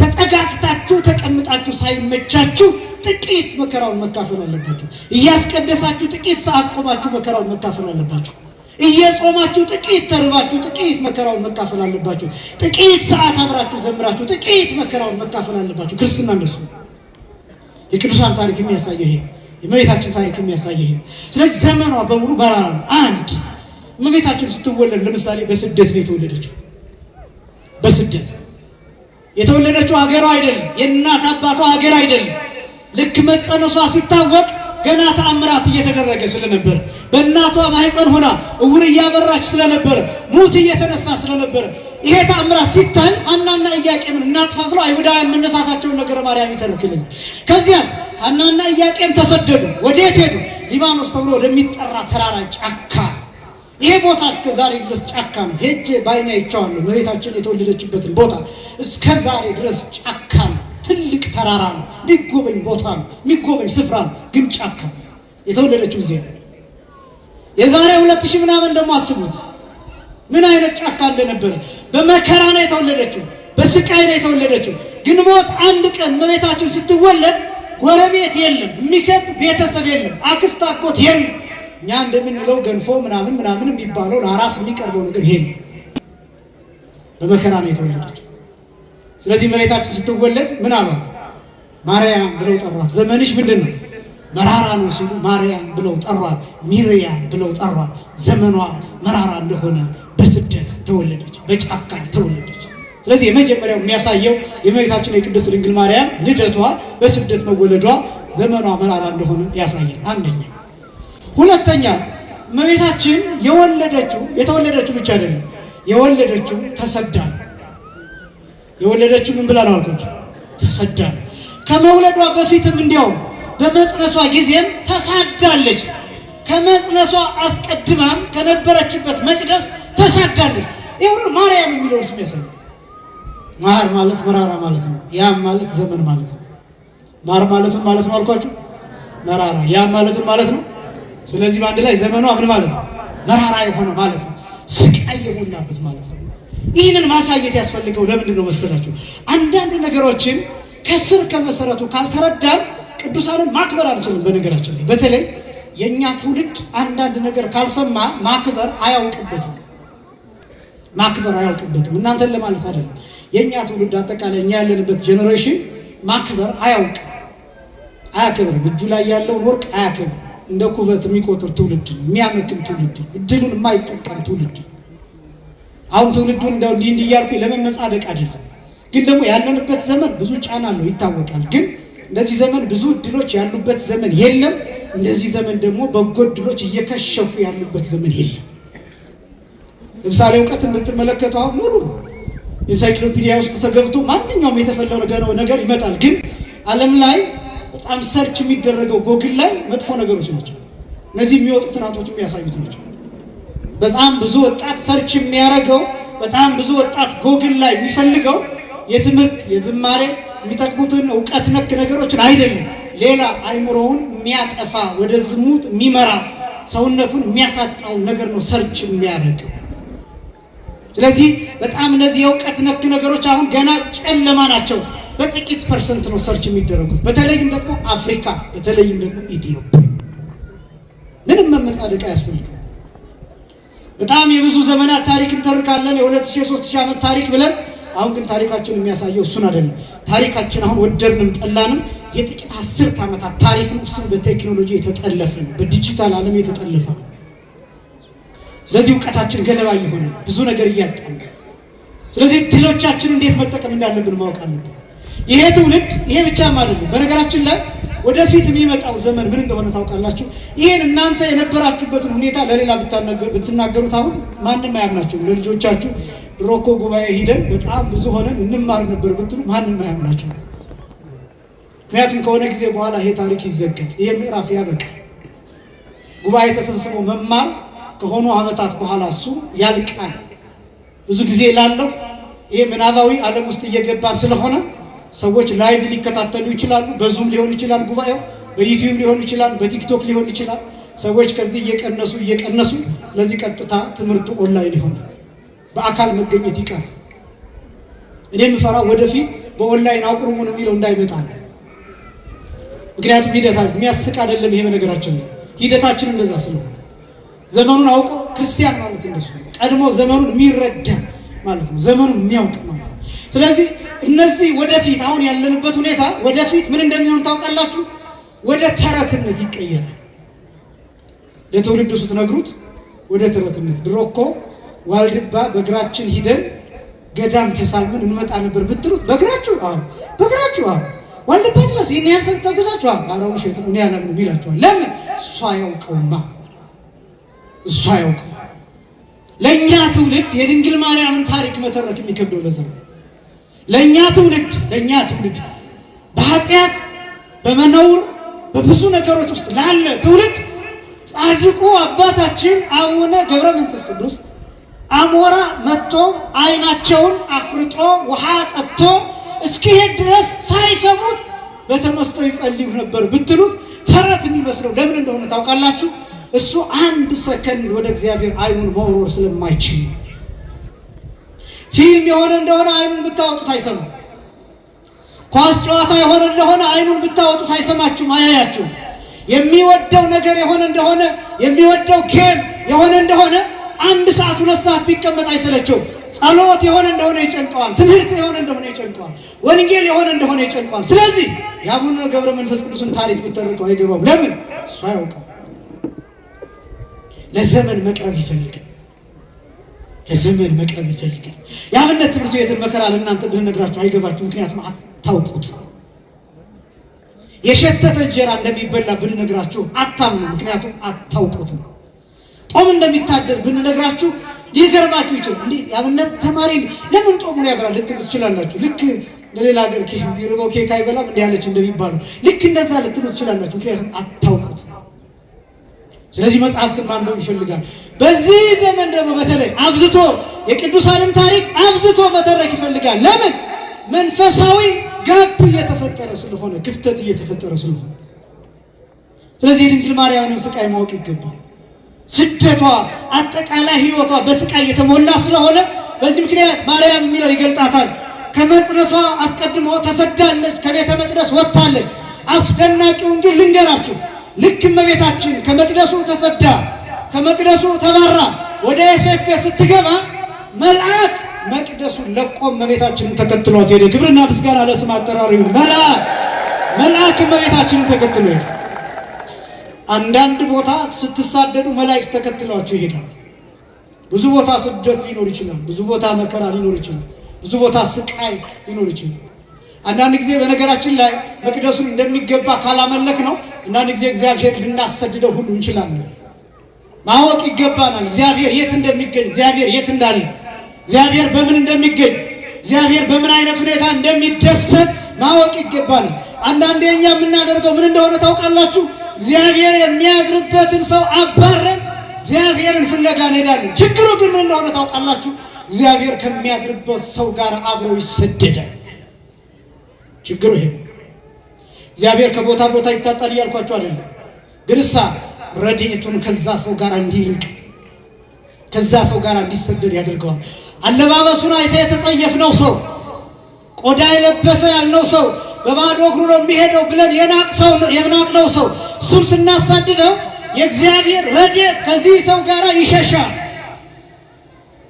ተጠጋግታችሁ ተቀምጣችሁ ሳይመቻችሁ ጥቂት መከራውን መካፈል አለባችሁ። እያስቀደሳችሁ ጥቂት ሰዓት ቆማችሁ መከራውን መካፈል አለባችሁ። እየጾማችሁ ጥቂት ተርባችሁ ጥቂት መከራውን መካፈል አለባችሁ። ጥቂት ሰዓት አብራችሁ ዘምራችሁ ጥቂት መከራውን መካፈል አለባችሁ። ክርስትና እንደሱ የቅዱሳን ታሪክ የሚያሳየው ይሄ፣ የእመቤታችን ታሪክ የሚያሳየው ይሄ። ስለዚህ ዘመኗ በሙሉ በራራ ነው። አንድ እመቤታችን ስትወለድ ለምሳሌ በስደት ነው የተወለደችው። በስደት የተወለደችው ሀገሯ አይደለም፣ የእናት አባቷ ሀገር አይደለም። ልክ መጸነሷ ሲታወቅ ገና ተአምራት እየተደረገ ስለነበረ በእናቷ ማህፀን ሆና እውር እያበራች ስለነበረ ሙት እየተነሳ ስለነበረ ይሄ ተአምራት ሲታይ ሐናና ኢያቄምን እናጥፋ ብለው አይሁዳውያን መነሳታቸውን ነገረ ማርያም ይተርክልናል። ከዚያስ ሐናና ኢያቄም ተሰደዱ። ወዴት ሄዱ? ሊባኖስ ተብሎ ወደሚጠራ ተራራ ጫካ። ይሄ ቦታ እስከ ዛሬ ድረስ ጫካ ነው። ሄጄ ባይኔ አይቼዋለሁ። እመቤታችን የተወለደችበትን ቦታ እስከ ዛሬ ድረስ ጫካ ነው። ትልቅ ተራራ ነው። የሚጎበኝ ቦታ ነው። የሚጎበኝ ስፍራ ነው። ግን ጫካ ነው። የተወለደችው እዚህ ነው። የዛሬ 2000 ምናምን ደግሞ አስቡት ምን አይነት ጫካ እንደነበረ። በመከራ ነው የተወለደችው፣ በስቃይ ነው የተወለደችው። ግንቦት 1 ቀን እመቤታችን ስትወለድ ጎረቤት የለም፣ የሚከብ ቤተሰብ የለም፣ አክስት አጎት የለም። እኛ እንደምንለው ገንፎ ምናምን ምናምን የሚባለው ለአራስ የሚቀርበው ነገር ይሄ ነው። በመከራ ነው የተወለደችው። ስለዚህ እመቤታችን ስትወለድ ምን አሏት? ማርያም ብለው ጠሯት። ዘመንሽ ምንድን ነው? መራራ ነው ሲሉ ማርያም ብለው ጠሯት። ሚርያም ብለው ጠሯት። ዘመኗ መራራ እንደሆነ በስደት ተወለደች፣ በጫካ ተወለደች። ስለዚህ የመጀመሪያው የሚያሳየው የእመቤታችን የቅድስት ድንግል ማርያም ልደቷ በስደት መወለዷ ዘመኗ መራራ እንደሆነ ያሳያል። አንደኛ። ሁለተኛ እመቤታችን የተወለደችው ብቻ አይደለም፣ የወለደችው ተሰዳ ነው። የወለደችው ምን ብላ ነው አልኳችሁ? ተሰዳ ነው። ከመውለዷ በፊትም እንዲያውም በመጽነሷ ጊዜም ተሳዳለች። ከመጽነሷ አስቀድማም ከነበረችበት መቅደስ ተሳዳለች። ይህ ሁሉ ማርያም የሚለው ስም ያሳያል። ማር ማለት መራራ ማለት ነው። ያም ማለት ዘመን ማለት ነው። ማር ማለትም ማለት ነው አልኳችሁ፣ መራራ። ያም ማለትም ማለት ነው። ስለዚህ በአንድ ላይ ዘመኗ ምን ማለት ነው? መራራ የሆነ ማለት ነው። ስቃይ የሞላበት ማለት ነው። ይህንን ማሳየት ያስፈልገው ለምንድን ነው መሰላችሁ? አንዳንድ ነገሮችን ከስር ከመሰረቱ ካልተረዳን ቅዱሳንን ማክበር አንችልም። በነገራችን ላይ በተለይ የእኛ ትውልድ አንዳንድ ነገር ካልሰማ ማክበር አያውቅበትም። እናንተን ለማለት አይደለም። የእኛ ትውልድ አጠቃላይ እኛ ያለንበት ጄኔሬሽን ማክበር አያከብርም። እጁ ላይ ያለውን ወርቅ አያከብርም። እንደ ኩበት የሚቆጥር ትውልድ ነው። የሚያመክን ትውልድ ነው። እድሉን የማይጠቀም ትውልድ ነው። አሁን ትውልዱን እንደው እንዲህ እያልኩ ለመመጻደቅ አይደለም። ግን ደግሞ ያለንበት ዘመን ብዙ ጫና አለው ይታወቃል። ግን እንደዚህ ዘመን ብዙ እድሎች ያሉበት ዘመን የለም። እንደዚህ ዘመን ደግሞ በጎ እድሎች እየከሸፉ ያሉበት ዘመን የለም። ለምሳሌ እውቀት የምትመለከቱ አሁን ሙሉ ኢንሳይክሎፒዲያ ውስጥ ተገብቶ ማንኛውም የተፈለገው ነገር ይመጣል። ግን ዓለም ላይ በጣም ሰርች የሚደረገው ጎግል ላይ መጥፎ ነገሮች ናቸው። እነዚህ የሚወጡ ጥናቶች የሚያሳዩት ናቸው። በጣም ብዙ ወጣት ሰርች የሚያደርገው በጣም ብዙ ወጣት ጎግል ላይ የሚፈልገው የትምህርት የዝማሬ የሚጠቅሙትን ዕውቀት ነክ ነገሮችን አይደለም፣ ሌላ አይምሮውን የሚያጠፋ ወደ ዝሙት የሚመራ ሰውነቱን የሚያሳጣው ነገር ነው ሰርች የሚያደርገው። ስለዚህ በጣም እነዚህ የዕውቀት ነክ ነገሮች አሁን ገና ጨለማ ናቸው። በጥቂት ፐርሰንት ነው ሰርች የሚደረጉት። በተለይም ደግሞ አፍሪካ፣ በተለይም ደግሞ ኢትዮጵያ ምንም መመጻደቅ አያስፈልግም። በጣም የብዙ ዘመናት ታሪክ እንተርካለን፣ የ2000-3000 ዓመት ታሪክ ብለን። አሁን ግን ታሪካችን የሚያሳየው እሱን አይደለም። ታሪካችን አሁን ወደድንም ጠላንም የጥቂት 10 ዓመታት ታሪክ ነው። እሱም በቴክኖሎጂ የተጠለፈ ነው፣ በዲጂታል ዓለም የተጠለፈ ነው። ስለዚህ ዕውቀታችን ገለባ እየሆነ ነው፣ ብዙ ነገር እያጣን ነው። ስለዚህ ድሎቻችን እንዴት መጠቀም እንዳለብን ማወቅ አለብን። ይሄ ትውልድ ይሄ ብቻም አይደለም። በነገራችን ላይ ወደፊት የሚመጣው ዘመን ምን እንደሆነ ታውቃላችሁ? ይሄን እናንተ የነበራችሁበትን ሁኔታ ለሌላ ብትናገሩት አሁን ማንም አያምናችሁም። ለልጆቻችሁ ድሮ እኮ ጉባኤ ሂደን በጣም ብዙ ሆነን እንማር ነበር ብትሉ ማንም አያምናችሁም። ምክንያቱም ከሆነ ጊዜ በኋላ ይሄ ታሪክ ይዘጋል፣ ይሄ ምዕራፍ ያበቃል። ጉባኤ ተሰብስቦ መማር ከሆኑ ዓመታት በኋላ እሱ ያልቃል። ብዙ ጊዜ ላለው ይሄ ምናባዊ ዓለም ውስጥ እየገባን ስለሆነ ሰዎች ላይቭ ሊከታተሉ ይችላሉ። በዙም ሊሆን ይችላል ጉባኤው፣ በዩቲዩብ ሊሆን ይችላል፣ በቲክቶክ ሊሆን ይችላል። ሰዎች ከዚህ እየቀነሱ ስለዚህ ቀጥታ ትምህርቱ ኦንላይን ይሆናል፣ በአካል መገኘት ይቀር። እኔ የምፈራው ወደፊት በኦንላይን አቁርሙን የሚለው እንዳይመጣ ነው። ምክንያቱም ሂደታችን የሚያስቅ አይደለም። ይሄ በነገራችን ነው ሂደታችን እንደዛ ስለሆነ ዘመኑን አውቆ ክርስቲያን ማለት እንደሱ ቀድሞ ዘመኑን የሚረዳ ማለት ነው፣ ዘመኑን የሚያውቅ ማለት ነው። ስለዚህ እነዚህ ወደፊት አሁን ያለንበት ሁኔታ ወደፊት ምን እንደሚሆን ታውቃላችሁ? ወደ ተረትነት ይቀየራል። ለትውልዱ ስትነግሩት ወደ ተረትነት። ድሮ እኮ ዋልድባ በእግራችን ሂደን ገዳም ተሳልመን እንመጣ ነበር ብትሉት በእግራችሁ ዋልድባ ድረስ ይህን ያህል ተጉዛችሁ አረው ሸት ነው ያላምን ይላችኋል። ለምን? እሷ ያውቀውማ እሷ ያውቀው። ለእኛ ትውልድ የድንግል ማርያምን ታሪክ መተረክ የሚከብደው ለዛ ነው። ለእኛ ትውልድ በኃጢአት በመነውር በብዙ ነገሮች ውስጥ ላለ ትውልድ ጻድቁ አባታችን አቡነ ገብረ መንፈስ ቅዱስ አሞራ መጥቶ አይናቸውን አፍርጦ ውሃ ጠጥቶ እስኪሄድ ድረስ ሳይሰሙት በተመስጦ ይጸልዩ ነበር ብትሉት ተረት የሚመስለው ለምን እንደሆነ ታውቃላችሁ? እሱ አንድ ሰከንድ ወደ እግዚአብሔር አይኑን መወርወር ስለማይችል። ፊልም የሆነ እንደሆነ አይኑን ብታወጡት አይሰማም። ኳስ ጨዋታ የሆነ እንደሆነ አይኑን ብታወጡት አይሰማችሁም፣ አያያችሁም። የሚወደው ነገር የሆነ እንደሆነ የሚወደው ጌም የሆነ እንደሆነ 1 ሰዓት 2 ሰዓት ቢቀመጥ አይሰለቸው። ጸሎት የሆነ እንደሆነ ይጨንቀዋል። ትምህርት የሆነ እንደሆነ ይጨንቀዋል። ወንጌል የሆነ እንደሆነ ይጨንቀዋል። ስለዚህ የአቡነ ገብረ መንፈስ ቅዱስን ታሪክ ብትተርከው አይገባም። ለምን? እሱ አያውቀው። ለዘመን መቅረብ ይፈልጋል። የአብነት ትምህርት ቤትን መከራ ለእናንተ ብንነግራችሁ አይገባችሁ። ምክንያቱም አታውቁት። የሸተተ እንጀራ እንደሚበላ ብንነግራችሁ አታምኑ። ምክንያቱም አታውቁት። ጦም እንደሚታደር ብንነግራችሁ ሊገርማችሁ ይችላል። እንዴ የአብነት ተማሪ ለምን ጦሙን ያድራል ልትሉ ትችላላችሁ። ልክ ለሌላ ሀገር ቢርበው ኬክ አይበላም እንዲህ ያለች እንደሚባሉ ልክ እንደዛ ልትሉ ትችላላችሁ። ምክንያቱም አታውቁት። ስለዚህ መጽሐፍትን ማንበብ ይፈልጋል። በዚህ ዘመን ደግሞ በተለይ አብዝቶ የቅዱሳንን ታሪክ አብዝቶ መተረክ ይፈልጋል። ለምን? መንፈሳዊ ጋፕ እየተፈጠረ ስለሆነ፣ ክፍተት እየተፈጠረ ስለሆነ። ስለዚህ የድንግል ማርያምንም ስቃይ ማወቅ ይገባል። ስደቷ አጠቃላይ ሕይወቷ በስቃይ የተሞላ ስለሆነ በዚህ ምክንያት ማርያም የሚለው ይገልጣታል። ከመጽነሷ አስቀድሞ ተሰዳለች፣ ከቤተ መቅደስ ወጥታለች። አስደናቂውን ግን ልንገራችሁ። ልክ እመቤታችን ከመቅደሱ ተሰዳ ከመቅደሱ ተባራ ወደ ዮሴፍ ስትገባ መልአክ መቅደሱን ለቆ እመቤታችንን ተከትሏት ሄደ። ክብርና ምስጋና ለስም አጠራሩ ይሁን። መልአክ እመቤታችንን ተከትሎ ሄደ። አንዳንድ ቦታ ስትሳደዱ መላእክት ተከትሏችሁ ይሄዳሉ። ብዙ ቦታ ስደት ሊኖር ይችላል። ብዙ ቦታ መከራ ሊኖር ይችላል። ብዙ ቦታ ስቃይ ሊኖር ይችላል። አንዳንድ ጊዜ በነገራችን ላይ መቅደሱን እንደሚገባ ካላመለክ ነው አንዳንድ ጊዜ እግዚአብሔር ልናሰድደው ሁሉ እንችላለን። ማወቅ ይገባናል። እግዚአብሔር የት እንደሚገኝ፣ እግዚአብሔር የት እንዳለ፣ እግዚአብሔር በምን እንደሚገኝ፣ እግዚአብሔር በምን አይነት ሁኔታ እንደሚደሰት ማወቅ ይገባናል። አንዳንዴ እኛ የምናደርገው ምን እንደሆነ ታውቃላችሁ? እግዚአብሔር የሚያድርበትን ሰው አባረን እግዚአብሔርን ፍለጋ እንሄዳለን። ችግሩ ግን ምን እንደሆነ ታውቃላችሁ? እግዚአብሔር ከሚያድርበት ሰው ጋር አብሮ ይሰደዳል። ችግሩ ይሄ። እግዚአብሔር ከቦታ ቦታ ይታጣል እያልኳችሁ አይደለም፣ ግን ረድኤቱን ከዛ ሰው ጋር እንዲርቅ ከዛ ሰው ጋር እንዲሰደድ ያደርገዋል። አለባበሱን አይተህ የተጸየፍነው ሰው፣ ቆዳ የለበሰ ያልነው ሰው፣ በባዶ እግሩ ነው የሚሄደው ብለን የናቅነው ሰው እሱን ስናሳድደው የእግዚአብሔር ረድኤት ከዚህ ሰው ጋር ይሸሻል።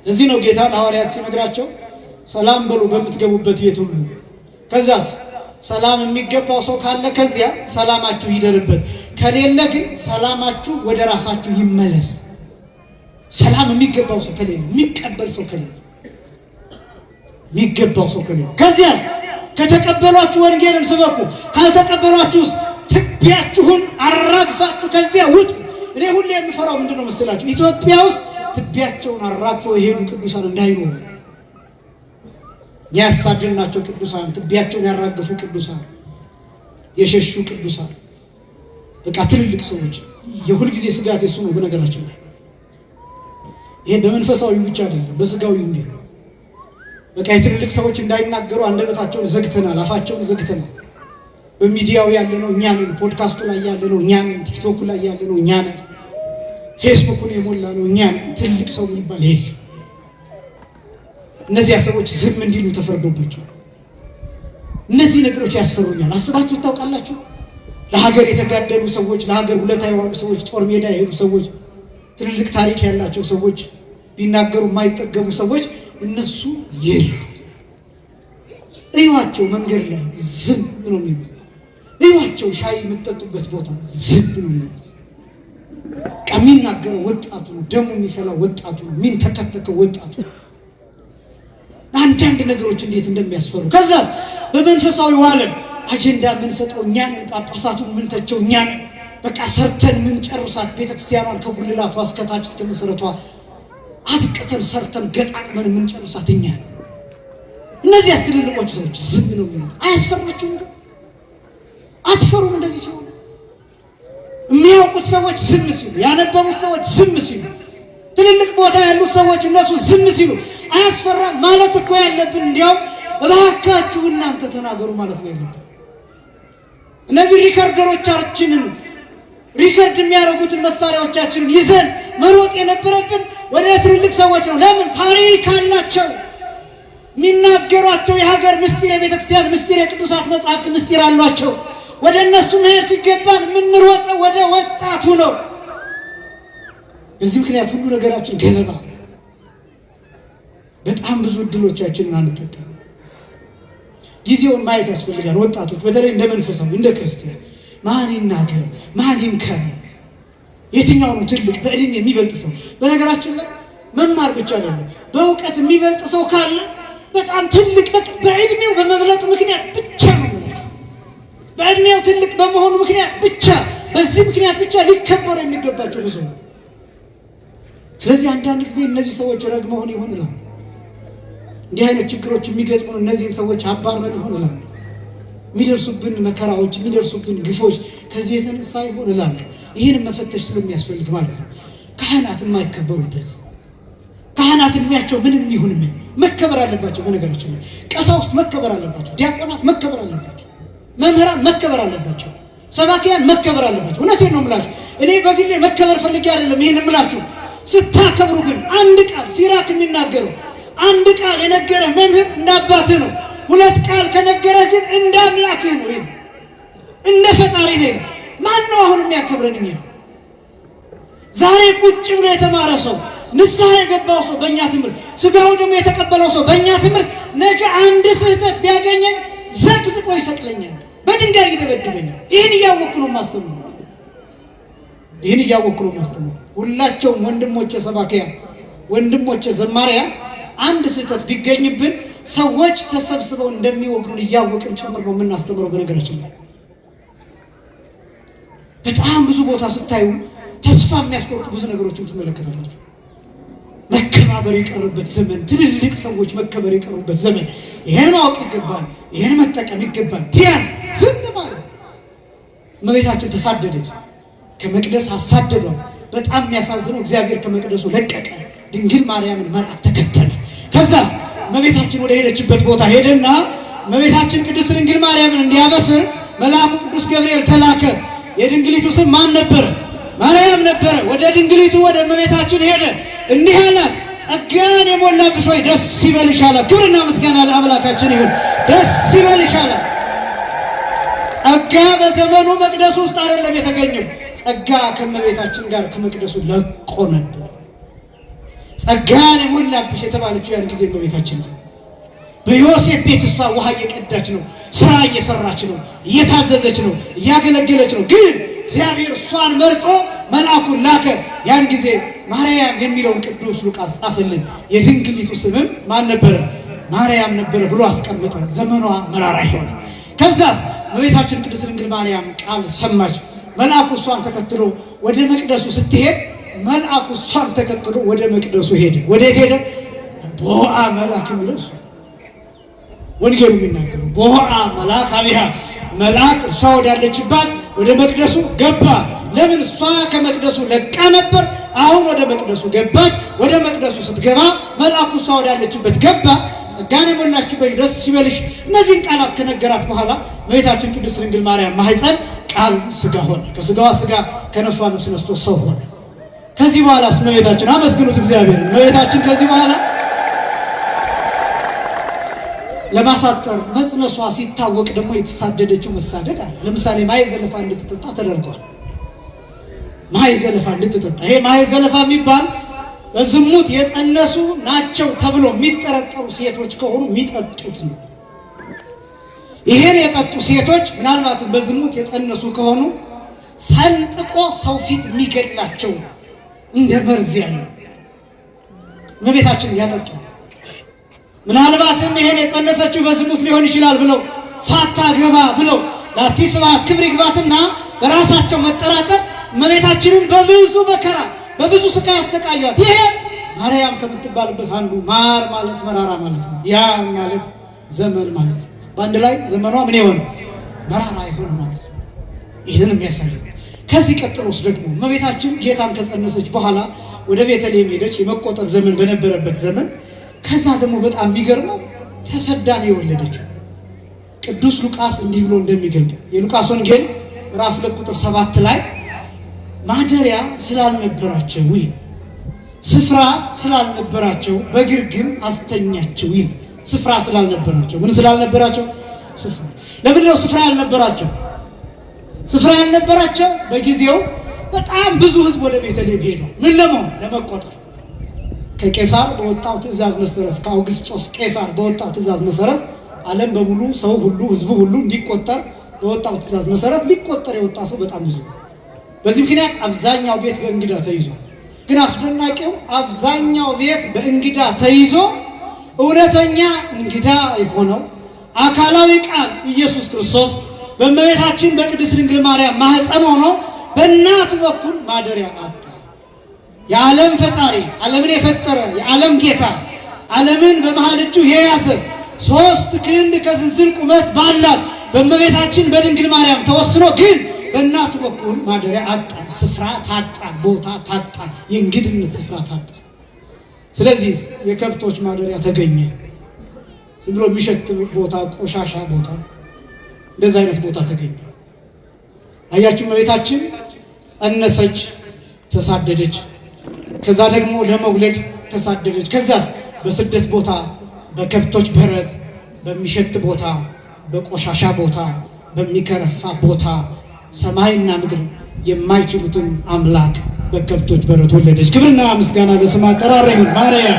ለዚህ ነው ጌታ ለሐዋርያት ሲነግራቸው ሰላም በሉ በምትገቡበት ቤት ሁሉ። ከዛስ ሰላም የሚገባው ሰው ካለ ከዚያ ሰላማችሁ ይደርበት፣ ከሌለ ግን ሰላማችሁ ወደ ራሳችሁ ይመለስ። ሰላም የሚገባው ሰው ከሌለ፣ የሚቀበል ሰው ከሌለ፣ የሚገባው ሰው ከሌለ፣ ከዚያስ ከተቀበሏችሁ ወንጌልን ስበኩ፣ ካልተቀበሏችሁስ ትቢያችሁን አራግፋችሁ ከዚያ ውጡ። እኔ ሁሌ የምፈራው ምንድነው መሰላችሁ? ኢትዮጵያ ውስጥ ትቢያቸውን አራግፈው የሄዱ ቅዱሳን እንዳይኖሩ። ያሳደናቸው ቅዱሳን፣ ትቢያቸውን ያራገፉ ቅዱሳን፣ የሸሹ ቅዱሳን፣ በቃ ትልልቅ ሰዎች የሁል ጊዜ ስጋት እሱ ነው። በነገራችን ላይ ይሄ በመንፈሳዊ ብቻ አይደለም፣ በስጋዊ እንዴ በቃ የትልልቅ ሰዎች እንዳይናገሩ አንደበታቸውን ዘግተናል፣ አፋቸውን ዘግተናል። በሚዲያው ያለነው እኛ ነን፣ ፖድካስቱ ላይ ያለነው እኛ ነን፣ ቲክቶክ ላይ ያለነው እኛ ነን፣ ፌስቡክን የሞላ ነው እኛ ነን። ትልቅ ሰው የሚባል የለም። እነዚያ ሰዎች ዝም እንዲሉ ተፈርዶባቸው። እነዚህ ነገሮች ያስፈሩኛል። አስባችሁ ታውቃላችሁ? ለሀገር የተጋደሉ ሰዎች፣ ለሀገር ውለታ የዋሉ ሰዎች፣ ጦር ሜዳ የሄዱ ሰዎች፣ ትልልቅ ታሪክ ያላቸው ሰዎች፣ ቢናገሩ የማይጠገቡ ሰዎች እነሱ የሉ። እዩዋቸው፣ መንገድ ላይ ዝም ነው የሚሉት። እዩዋቸው፣ ሻይ የምትጠጡበት ቦታ ዝም ነው የሚሉት። የሚናገረው ወጣቱ ነው፣ ደሙ የሚፈላው ወጣቱ ነው፣ የሚንተከተከው ወጣቱ ነው። አንዳንድ ነገሮች እንዴት እንደሚያስፈሩ። ከዛስ በመንፈሳዊ ዓለም አጀንዳ የምንሰጠው እኛ ነን፣ ጳጳሳቱን የምንተቸው እኛ ነን። በቃ ሰርተን የምንጨርሳት ቤተክርስቲያኗን ከጉልላቷ እስከ ታች እስከ መሰረቷ አብቅተን ሰርተን ገጣጥመን የምንጨርሳት እኛ ነን። እነዚህ ትልልቆች ሰዎች ዝም ነው የሚሉት። አያስፈራችሁም? አትፈሩም? እንደዚህ ሲሆን የሚያውቁት ሰዎች ዝም ሲሉ፣ ያነበቡት ሰዎች ዝም ሲሉ፣ ትልልቅ ቦታ ያሉት ሰዎች እነሱ ዝም ሲሉ አያስፈራም ማለት እኮ ያለብን እንዲያውም እባካችሁ እናንተ ተናገሩ ማለት ነው ያለብን። እነዚህ ሪከርደሮቻችንን ሪከርድ የሚያደርጉትን መሳሪያዎቻችንን ይዘን መሮጥ የነበረብን ወደ ትልልቅ ሰዎች ነው። ለምን? ታሪክ አላቸው፣ የሚናገሯቸው የሀገር ምስጢር፣ የቤተክርስቲያን ምስጢር፣ የቅዱሳት መጽሐፍት ምስጢር አሏቸው። ወደ እነሱ መሄድ ሲገባን የምንሮጠው ወደ ወጣቱ ነው። በዚህ ምክንያት ሁሉ ነገራችን ገለባ። በጣም ብዙ እድሎቻችንን አንጠቀም። ጊዜውን ማየት ያስፈልጋል። ወጣቶች በተለይ እንደ መንፈሳዊ እንደ ክርስቲያን ማን ይናገር ማን ይምከር? የትኛው ነው ትልቅ በእድሜ የሚበልጥ ሰው? በነገራችን ላይ መማር ብቻ አይደለም፣ በእውቀት የሚበልጥ ሰው ካለ በጣም ትልቅ በእድሜው በመብለጡ ምክንያት ብቻ ነው። በእድሜው ትልቅ በመሆኑ ምክንያት ብቻ፣ በዚህ ምክንያት ብቻ ሊከበሩ የሚገባቸው ብዙ ነው። ስለዚህ አንዳንድ ጊዜ እነዚህ ሰዎች ረግመውን ይሆንላል። እንዲህ አይነት ችግሮች የሚገጥሙን እነዚህን ሰዎች አባረን ይሆንላል። የሚደርሱብን መከራዎች፣ የሚደርሱብን ግፎች ከዚህ የተነሳ ይሆንላል። ይህንን መፈተሽ ስለሚያስፈልግ ማለት ነው። ካህናት የማይከበሩበት፣ ካህናት እድሜያቸው ምንም ይሁን ምን መከበር አለባቸው። በነገራችን ላይ ቀሳውስት መከበር አለባቸው፣ ዲያቆናት መከበር አለባቸው፣ መምህራን መከበር አለባቸው፣ ሰባኪያን መከበር አለባቸው። እውነቴን ነው የምላችሁ። እኔ በግሌ መከበር ፈልጌ አይደለም ይህን የምላችሁ። ስታከብሩ ግን አንድ ቃል ሲራክ የሚናገረው አንድ ቃል የነገረህ መምህር እንደ አባትህ ነው። ሁለት ቃል ከነገረህ ግን እንደ አምላክህ ነው፣ እንደ ፈጣሪ ነው። ማን ነው አሁን የሚያከብረን? እኛ ዛሬ ቁጭ ብሎ የተማረ ሰው፣ ንስሐ የገባው ሰው በእኛ ትምህርት፣ ስጋው ደግሞ የተቀበለው ሰው በእኛ ትምህርት ነገ አንድ ስህተት ቢያገኘኝ ዘቅዝቆ ይሰቅለኛል፣ በድንጋይ ይደበድበኛል። ይህን እያወቅሁ ነው የማስተምረው። ይህን እያወቅሁ ነው የማስተምረው። ሁላቸውም ወንድሞቼ ሰባኪያን፣ ወንድሞቼ ዘማሪያን አንድ ስህተት ቢገኝብን ሰዎች ተሰብስበው እንደሚወግሩን እያወቅን ጭምር ነው የምናስተምረው። በነገራችን ላይ በጣም ብዙ ቦታ ስታዩ ተስፋ የሚያስቆርጡ ብዙ ነገሮችን ትመለከታላችሁ። መከባበር የቀረበት ዘመን፣ ትልልቅ ሰዎች መከበር የቀሩበት ዘመን። ይሄን ማወቅ ይገባል፣ ይሄን መጠቀም ይገባል። ቢያንስ ዝም ማለት እመቤታችን ተሳደደች። ከመቅደስ አሳደደው። በጣም የሚያሳዝነው እግዚአብሔር ከመቅደሱ ለቀቀ። ድንግል ማርያምን መልአክ ተከተለ። ከዛስ እመቤታችን ወደ ሄደችበት ቦታ ሄደና እመቤታችን ቅድስት ድንግል ማርያምን እንዲያበስር መልአኩ ቅዱስ ገብርኤል ተላከ። የድንግሊቱ ስም ማን ነበረ? ማርያም ነበረ። ወደ ድንግሊቱ ወደ እመቤታችን ሄደ። እንዲህ አላት፣ ጸጋን የሞላብሽ ሆይ ደስ ይበልሽ አላት። ክብርና ምስጋና ለአምላካችን ይሁን። ደስ ይበልሽ አላት። ጸጋ በዘመኑ መቅደሱ ውስጥ አይደለም የተገኘው። ጸጋ ከእመቤታችን ጋር ከመቅደሱ ለቆ ነበር። ጸጋን የሞላብሽ የተባለችው ያን ጊዜ እመቤታችን ነው። በዮሴፍ ቤት እሷ ውሃ እየቀዳች ነው፣ ስራ እየሰራች ነው፣ እየታዘዘች ነው፣ እያገለገለች ነው። ግን እግዚአብሔር እሷን መርጦ መልአኩን ላከ። ያን ጊዜ ማርያም የሚለውን ቅዱስ ሉቃስ ጻፈልን። የድንግሊቱ ስምም ማን ነበረ? ማርያም ነበረ ብሎ አስቀመጠ። ዘመኗ መራራ ይሆነ። ከዛስ እመቤታችን ቅድስት ድንግል ማርያም ቃል ሰማች። መልአኩ እሷን ተከትሎ ወደ መቅደሱ ስትሄድ መልአኩ እሷን ተከትሎ ወደ መቅደሱ ሄደ። ወዴት ሄደ? ቦአ መልአክ የሚለው እሱ ወንጌሉ የሚናገረው ቦአ መልአክ አቢሃ መልአክ እሷ ወዳለችባት ወደ መቅደሱ ገባ። ለምን? እሷ ከመቅደሱ ለቃ ነበር። አሁን ወደ መቅደሱ ገባች። ወደ መቅደሱ ስትገባ መልአኩ እሷ ወዳለችበት ገባ። ጸጋን የሞላችበት ደስ ይበልሽ። እነዚህን ቃላት ከነገራት በኋላ እመቤታችን ቅድስት ድንግል ማርያም ማኅፀን ቃል ሥጋ ሆነ። ከሥጋዋ ሥጋ ከነፍሷ ነፍስ ነስቶ ሰው ሆነ። ከዚህ በኋላ እመቤታችን አመስግኑት እግዚአብሔር። እመቤታችን ከዚህ በኋላ ለማሳጠር መጽነሷ ሲታወቅ ደግሞ የተሳደደችው መሳደድ አለ። ለምሳሌ ማየ ዘለፋ እንድትጠጣ ተደርጓል። ማየ ዘለፋ እንድትጠጣ። ይሄ ማየ ዘለፋ የሚባል በዝሙት የጸነሱ ናቸው ተብሎ የሚጠረጠሩ ሴቶች ከሆኑ የሚጠጡት ነው። ይሄን የጠጡ ሴቶች ምናልባትም በዝሙት የጸነሱ ከሆኑ ሰንጥቆ ሰው ፊት የሚገላቸው እንደ መርዝ ያለ እመቤታችን ያጠጧት። ምናልባትም ይሄን የጸነሰችው በዝሙት ሊሆን ይችላል ብለው ሳታገባ ብለው ላቲ ስብሐት ክብር ይግባትና በራሳቸው መጠራጠር እመቤታችንን በብዙ መከራ በብዙ ስቃይ ያሰቃያት። ይሄ ማርያም ከምትባልበት አንዱ ማር ማለት መራራ ማለት ነው። ያ ማለት ዘመን ማለት ነው። በአንድ ላይ ዘመኗ ምን የሆነ መራራ የሆነ ማለት ነው። ይህንን የሚያሳየው ከዚህ ቀጥሎስ ደግሞ እመቤታችን ጌታን ከጸነሰች በኋላ ወደ ቤተልሔም ሄደች። የመቆጠር ዘመን በነበረበት ዘመን ከዛ ደግሞ በጣም የሚገርመው ተሰዳ ነው የወለደችው። ቅዱስ ሉቃስ እንዲህ ብሎ እንደሚገልጥ የሉቃስ ወንጌል ምዕራፍ 2 ቁጥር 7 ላይ ማደሪያ ስላልነበራቸው ይል ስፍራ ስላልነበራቸው በግርግም አስተኛቸው ይል። ስፍራ ስላልነበራቸው ምን ስላልነበራቸው? ስፍራ። ለምንድን ነው ስፍራ ያልነበራቸው? ስፍራ ያልነበራቸው በጊዜው በጣም ብዙ ሕዝብ ወደ ቤተልሔም ሄደው ምን ለመሆን? ለመቆጠር። ከቄሳር በወጣው ትእዛዝ መሰረት ከአውግስጦስ ቄሳር በወጣው ትእዛዝ መሰረት ዓለም በሙሉ ሰው ሁሉ ሕዝቡ ሁሉ እንዲቆጠር በወጣው ትእዛዝ መሰረት ሊቆጠር የወጣ ሰው በጣም ብዙ። በዚህ ምክንያት አብዛኛው ቤት በእንግዳ ተይዞ፣ ግን አስደናቂው አብዛኛው ቤት በእንግዳ ተይዞ እውነተኛ እንግዳ የሆነው አካላዊ ቃል ኢየሱስ ክርስቶስ በእመቤታችን በቅድስት ድንግል ማርያም ማኅፀን ሆኖ በእናቱ በኩል ማደሪያ አጣ። የዓለም ፈጣሪ ዓለምን የፈጠረ የዓለም ጌታ ዓለምን በመሃል እጁ የያዘ 3 ክንድ ከስንዝር ቁመት ባላት በእመቤታችን በድንግል ማርያም ተወስኖ ግን በእናቱ በኩል ማደሪያ አጣ። ስፍራ ታጣ፣ ቦታ ታጣ፣ የእንግድነት ስፍራ ታጣ። ስለዚህ የከብቶች ማደሪያ ተገኘ። ዝም ብሎ የሚሸት ቦታ፣ ቆሻሻ ቦታ፣ እንደዛ አይነት ቦታ ተገኘ። አያችሁ፣ እመቤታችን ጸነሰች፣ ተሳደደች። ከዛ ደግሞ ለመውለድ ተሳደደች። ከዛስ በስደት ቦታ፣ በከብቶች በረት፣ በሚሸት ቦታ፣ በቆሻሻ ቦታ፣ በሚከረፋ ቦታ ሰማይና ምድር የማይችሉትን አምላክ በከብቶች በረት ወለደች። ክብርና ምስጋና ለስሟ አጠራር ይሁን። ማርያም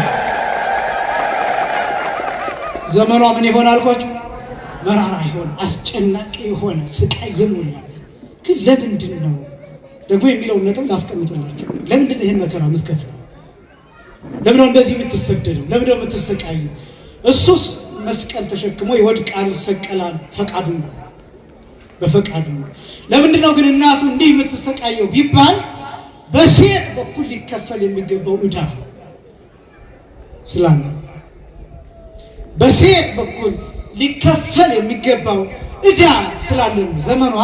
ዘመኗ ምን ይሆን አልኳችሁ? መራራ ይሆን፣ አስጨናቂ የሆነ ስቃይ የሞላበት። ግን ለምንድን ነው ደግሞ የሚለውን ነጥብ ላስቀምጥላችሁ። ለምንድን ነው ይህን መከራ የምትከፍለው? ለምን ነው እንደዚህ የምትሰደደው? ለምን ነው የምትሰቃየው? እሱስ መስቀል ተሸክሞ ይወድቃል፣ ይሰቀላል፣ ፈቃዱ ነው፣ በፈቃዱ ነው። ለምንድን ነው ግን እናቱ እንዲህ የምትሰቃየው ቢባል በሴት በኩል ሊከፈል የሚገባው ዕዳ ስላለ፣ በሴት በኩል ሊከፈል የሚገባው ዕዳ ስላለ ዘመኗ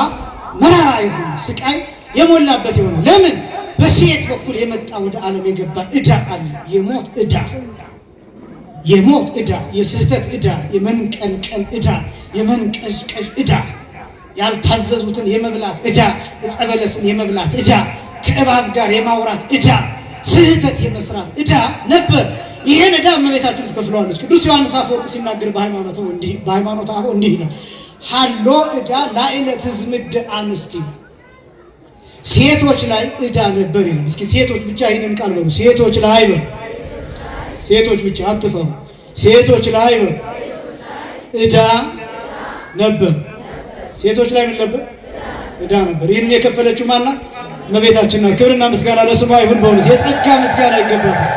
መራራ የሆነ ስቃይ የሞላበት የሆነ ለምን በሴት በኩል የመጣ ወደ ዓለም የገባ ዕዳ አለ። የሞት ዕዳ፣ የስህተት ዕዳ፣ የመንቀልቀል ዕዳ፣ የመንቀዥቀዥ ዕዳ፣ ያልታዘዙትን የመብላት ዕዳ፣ ዕፀ በለስን የመብላት ዕዳ፣ ከእባብ ጋር የማውራት ዕዳ፣ ስህተት የመስራት ዕዳ ነበር። ይሄን ዕዳ እመቤታችን ትከፍለዋለች። ቅዱስ ዮሐንስ አፈወርቅ ሲናገር በሃይማኖተ አበው እንዲህ ይላል፣ ሀሎ ዕዳ ላዕለ ትዝምድ አንስቲ፣ ሴቶች ላይ ዕዳ ነበር ይላል። እስኪ ሴቶች ብቻ ይህንን ቃል በሉ። ሴቶች ላይ በሉ። ሴቶች ብቻ አትፈሩ። ሴቶች ላይ በሉ ዕዳ ነበር። ሴቶች ላይ ምን ነበር? ዕዳ ነበር። ይህንን የከፈለችው ማናት? እመቤታችን ናት። ክብርና ምስጋና ለስሟ ይሁን። በእውነት የጸጋ ምስጋና ይገባታል።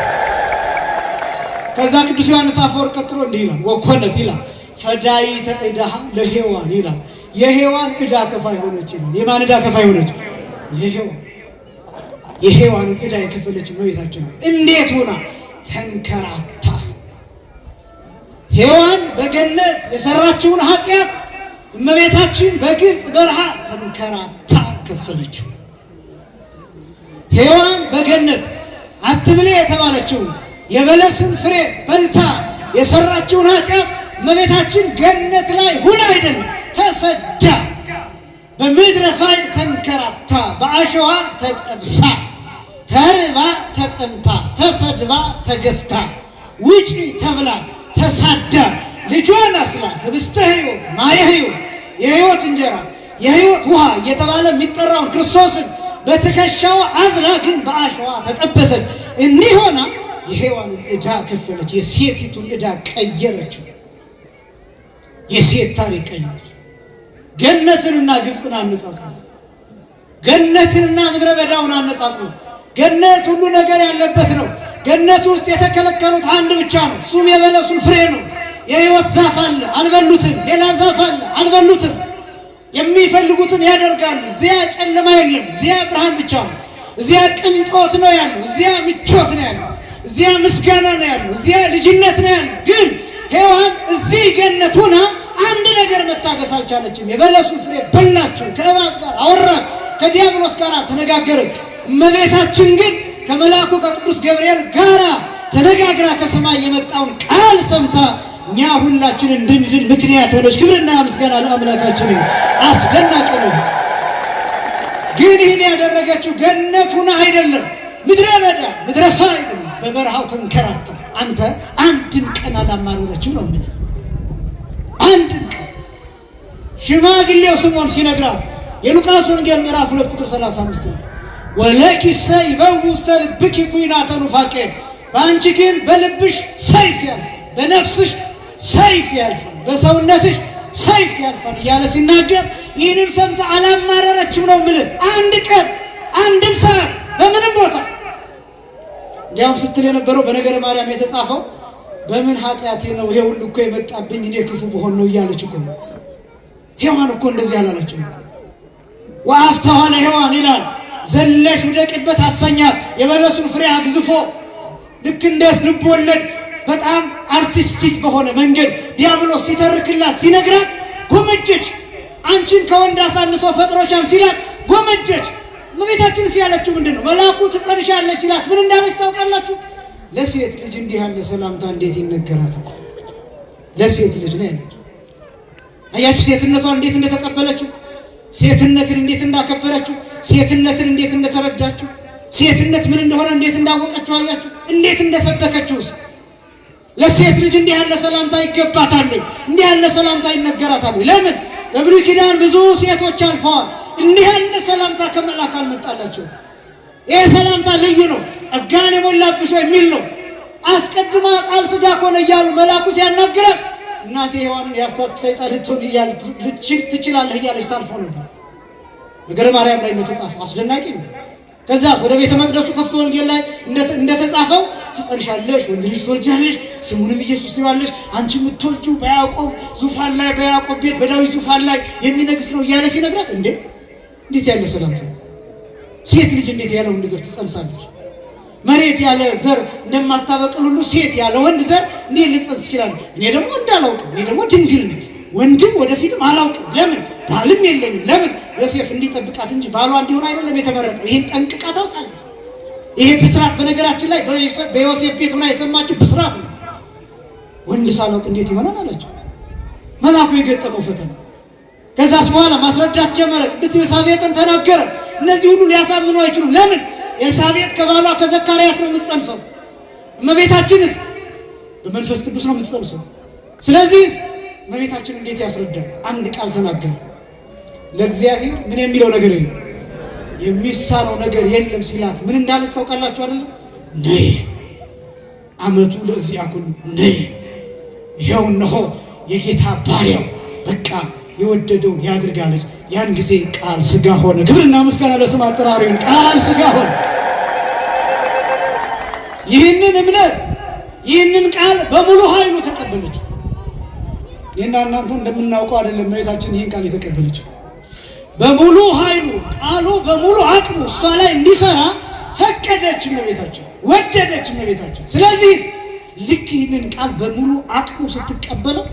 ከዛ ቅዱስ ዮሐንስ አፈወርቅ ቀጥሎ እንዲህ ይላል፣ ወኮነት ይላል ፈዳይተ ዕዳሃ ለሔዋን ይላል። የሔዋን ዕዳ ከፋይ ሆነች ይላል። የማን ዕዳ ከፋይ ሆነች? የሔዋንን ዕዳ የከፈለች እመቤታችን ናት። እንዴት ሆና? ተንከራታ። ሔዋን በገነት የሰራችውን ኃጢአት እመቤታችን በግብፅ በረሃ ተንከራታ ከፈለችው። ሔዋን በገነት አትብሌ የተባለችውን የበለስን ፍሬ በልታ የሰራችውን ኃጢአት እመቤታችን ገነት ላይ ሁላ አይደለም ተሰዳ በምድረ ፋይድ ተንከራታ፣ በአሸዋ ተጠብሳ፣ ተርባ ተጠምታ፣ ተሰድባ ተገፍታ፣ ውጪ ተብላ ተሳዳ፣ ልጇን አስላ ህብስተ ሕይወት ማየ ሕይወት የሕይወት እንጀራ የሕይወት ውሃ እየተባለ የሚጠራውን ክርስቶስን በትከሻዋ አዝላ ግን በአሸዋ ተጠበሰች። እኒህ ሆና የሔዋንን ዕዳ ከፈለች። የሴቲቱን ዕዳ ቀየረችው። የሴት ታሪክ ቀየረች። ገነትንና ግብፅን አነጻጽሩት። ገነትንና ምድረ በዳውን አነጻጽሩት። ገነት ሁሉ ነገር ያለበት ነው። ገነት ውስጥ የተከለከሉት አንድ ብቻ ነው። እሱም የበለሱን ፍሬ ነው። የሕይወት ዛፍ አለ፣ አልበሉትም። ሌላ ዛፍ አለ፣ አልበሉትም። የሚፈልጉትን ያደርጋሉ። እዚያ ጨለማ የለም፣ እዚያ ብርሃን ብቻ ነው። እዚያ ቅንጦት ነው ያለው፣ እዚያ ምቾት ነው ያለው፣ እዚያ ምስጋና ነው ያለው፣ እዚያ ልጅነት ነው ያለው። ግን ሔዋን እዚህ ገነት ሆና አንድ ነገር መታገስ አልቻለችም። የበለሱን ፍሬ በላችው። ከእባብ ጋር አወራች፣ ከዲያብሎስ ጋር ተነጋገረች። እመቤታችን ግን ከመልአኩ ከቅዱስ ገብርኤል ጋር ተነጋግራ ከሰማይ የመጣውን ቃል ሰምታ እኛ ሁላችን እንድንድን ምክንያት ሆነች። ክብርና ምስጋና ለአምላካችን። አስደናቂ ነው። ግን ይህን ያደረገችው ገነት ሆና አይደለም፣ ምድረ በዳ ምድረ ፋይድ በበረሃው ተንከራታ። አንተ አንድም ቀን አላማረረችው ነው ምን አንድም ቀን ሽማግሌው ስምዖን ሲነግራት የሉቃስ ወንጌል ምዕራፍ 2 ቁጥር 35 ነው። ወለኪሰ ይበው ውስተ ልብኪ ኩናተ ኑፋቄ፣ በአንቺ ግን በልብሽ ሰይፍ ያልፋል፣ በነፍስሽ ሰይፍ ያልፋል፣ በሰውነትሽ ሰይፍ ያልፋል እያለ ሲናገር ይህንን ሰምታ አላማረረችም ነው የምልህ። አንድ ቀን አንድም ሰዓት በምንም ቦታ እንዲያውም ስትል የነበረው በነገረ ማርያም የተጻፈው በምን ኃጢአቴ ነው ይሄ ሁሉ እኮ የመጣብኝ እኔ ክፉ ብሆን ነው እያለች እኮ ነው። ሔዋን እኮ እንደዚህ አላለችም። ወአፍተኋለ ሔዋን ይላል ዘለሽ ውደቂበት አሰኛት። የበለሱን ፍሬ አግዝፎ ልክ እንደ ልብ ወለድ በጣም አርቲስቲክ በሆነ መንገድ ዲያብሎስ ሲተርክላት ሲነግራት ጎመጀች። አንቺን ከወንድ አሳንሶ ፈጥሮሻል ሲላት ጎመጀች። እመቤታችን ሲያለችው ምንድን ነው? መልአኩ ትጸንሻለሽ ሲላት ምን እንዳለች ታውቃላችሁ? ለሴት ልጅ እንዲህ ያለ ሰላምታ እንዴት ይነገራታል? ለሴት ልጅ ነው ያለችው። አያችሁ ሴትነቷን እንዴት እንደተቀበለችው፣ ሴትነትን እንዴት እንዳከበረችው፣ ሴትነትን እንዴት እንደተረዳችው፣ ሴትነት ምን እንደሆነ እንዴት እንዳወቀችው አያችሁ? እንዴት እንደሰበከችውስ። ለሴት ልጅ እንዲህ ያለ ሰላምታ ይገባታል፣ እንዲህ ያለ ሰላምታ ይነገራታል። ለምን? በብሉይ ኪዳን ብዙ ሴቶች አልፈዋል። እንዲህ ያለ ሰላምታ ከመልአክ አልመጣላቸው። ይህ ሰላምታ ልዩ ነው። ጸጋን የሞላብሽ የሚል ነው። አስቀድማ ቃል ሥጋ ሆነ እያሉ መልአኩ ሲያናግራት እናቴ ሔዋንን ያሳትክ ሰይጣን ልትችል ትችላለህ እያለች ታልፎ ነበር። ነገረ ማርያም ላይ እንደተጻፈው አስደናቂ ነው። ከዛ ወደ ቤተ መቅደሱ ከፍቶ ወንጌል ላይ እንደተጻፈው ትጸንሻለሽ፣ ወንድ ልጅ ትወልጃለሽ፣ ስሙንም ኢየሱስ ትይዋለሽ፣ አንቺ የምትወልጂው በያዕቆብ ዙፋን ላይ በያዕቆብ ቤት በዳዊት ዙፋን ላይ የሚነግስ ነው እያለ ሲነግራት እንዴት ያለ ሰላምታ! ሴት ልጅ እንዴት ያለ ወንድ ዘር ትጸንሳለች? መሬት ያለ ዘር እንደማታበቅል ሁሉ ሴት ያለ ወንድ ዘር እንዴት ልትጸንስ ትችላለች? እኔ ደግሞ እንዳላውቅም፣ እኔ ደግሞ ድንግል ነኝ፣ ወንድም ወደፊትም አላውቅም። ለምን? ባልም የለኝም። ለምን? ዮሴፍ እንዲጠብቃት እንጂ ባሏ እንዲሆን አይደለም የተመረጠው። ይህን ጠንቅቃ ታውቃለች። ይሄ ብስራት በነገራችን ላይ በዮሴፍ ቤት ሆና የሰማችው ብስራት ነው። ወንድ ሳላውቅ እንዴት ይሆናል አላቸው። መልአኩ የገጠመው ፈተና። ከዛስ በኋላ ማስረዳት ጀመረ። ቅድስት ኤልሳቤጥን ተናገረ። እነዚህ ሁሉ ሊያሳምኑ አይችሉም። ለምን? ኤልሳቤጥ ከባሏ ከዘካርያስ ነው የምትጸንሰው። እመቤታችንስ በመንፈስ ቅዱስ ነው የምትጸንሰው። ስለዚህ እመቤታችን እንዴት ያስረዳል? አንድ ቃል ተናገረ። ለእግዚአብሔር ምን የሚለው ነገር የለም፣ የሚሳነው ነገር የለም ሲላት ምን እንዳለች ታውቃላችሁ አይደል? ነይ አመቱ ለእግዚአብሔር ነይ፣ ይሄው እነሆ የጌታ ባሪያው በቃ የወደደውን ያድርጋለች። ያን ጊዜ ቃል ስጋ ሆነ። ክብርና ምስጋና ለስም አጠራሩ ይሁን። ቃል ስጋ ሆነ። ይህንን እምነት ይህንን ቃል በሙሉ ኃይሉ ተቀበለች። እኔና እናንተ እንደምናውቀው አይደለም እመቤታችን ይህን ቃል የተቀበለችው። በሙሉ ኃይሉ ቃሉ በሙሉ አቅሙ እሷ ላይ እንዲሰራ ፈቀደች እመቤታችን፣ ወደደች እመቤታችን። ስለዚህ ልክ ይህንን ቃል በሙሉ አቅሙ ስትቀበለው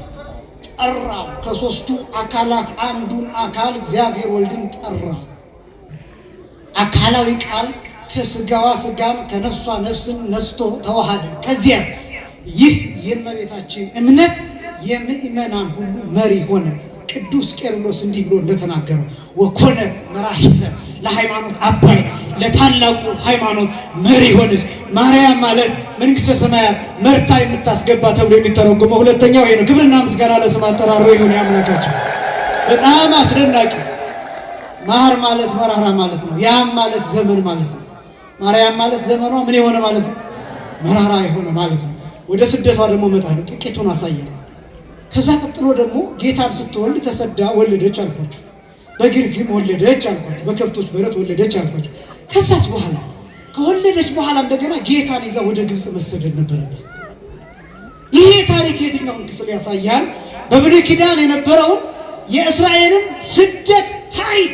ጠራው። ከሶስቱ አካላት አንዱን አካል እግዚአብሔር ወልድን ጠራ። አካላዊ ቃል ከስጋዋ ስጋን ከነፍሷ ነፍስን ነስቶ ተዋሃደ። ከዚያስ ይህ የእመቤታችን እምነት የምእመናን ሁሉ መሪ ሆነ። ቅዱስ ቄርሎስ እንዲህ ብሎ እንደተናገረው ወኮነት መራሂተ ለሃይማኖት አባይ፣ ለታላቁ ሃይማኖት መሪ ሆነች። ማርያም ማለት መንግስተ ሰማያት መርታ የምታስገባ ተብሎ የሚተረጎመው ሁለተኛው ይሄ ነው። ክብርና ምስጋና ለስም አጠራሩ ይሁን ያምላካቸው። በጣም አስደናቂ። ማር ማለት መራራ ማለት ነው። ያም ማለት ዘመን ማለት ነው። ማርያም ማለት ዘመኗ ምን የሆነ ማለት ነው? መራራ የሆነ ማለት ነው። ወደ ስደቷ ደግሞ መጣሉ ጥቂቱን አሳየን። ከዛ ቀጥሎ ደግሞ ጌታን ስትወልድ ተሰዳ ወለደች አልኳችሁ። በግርግም ወለደች አልኳችሁ። በከብቶች በረት ወለደች አልኳችሁ። ከዛስ በኋላ ከወለደች በኋላ እንደገና ጌታን ይዛ ወደ ግብፅ መሰደድ ነበረበት። ይሄ ታሪክ የትኛውን ክፍል ያሳያል? በብሉይ ኪዳን የነበረውን የእስራኤልን ስደት ታሪክ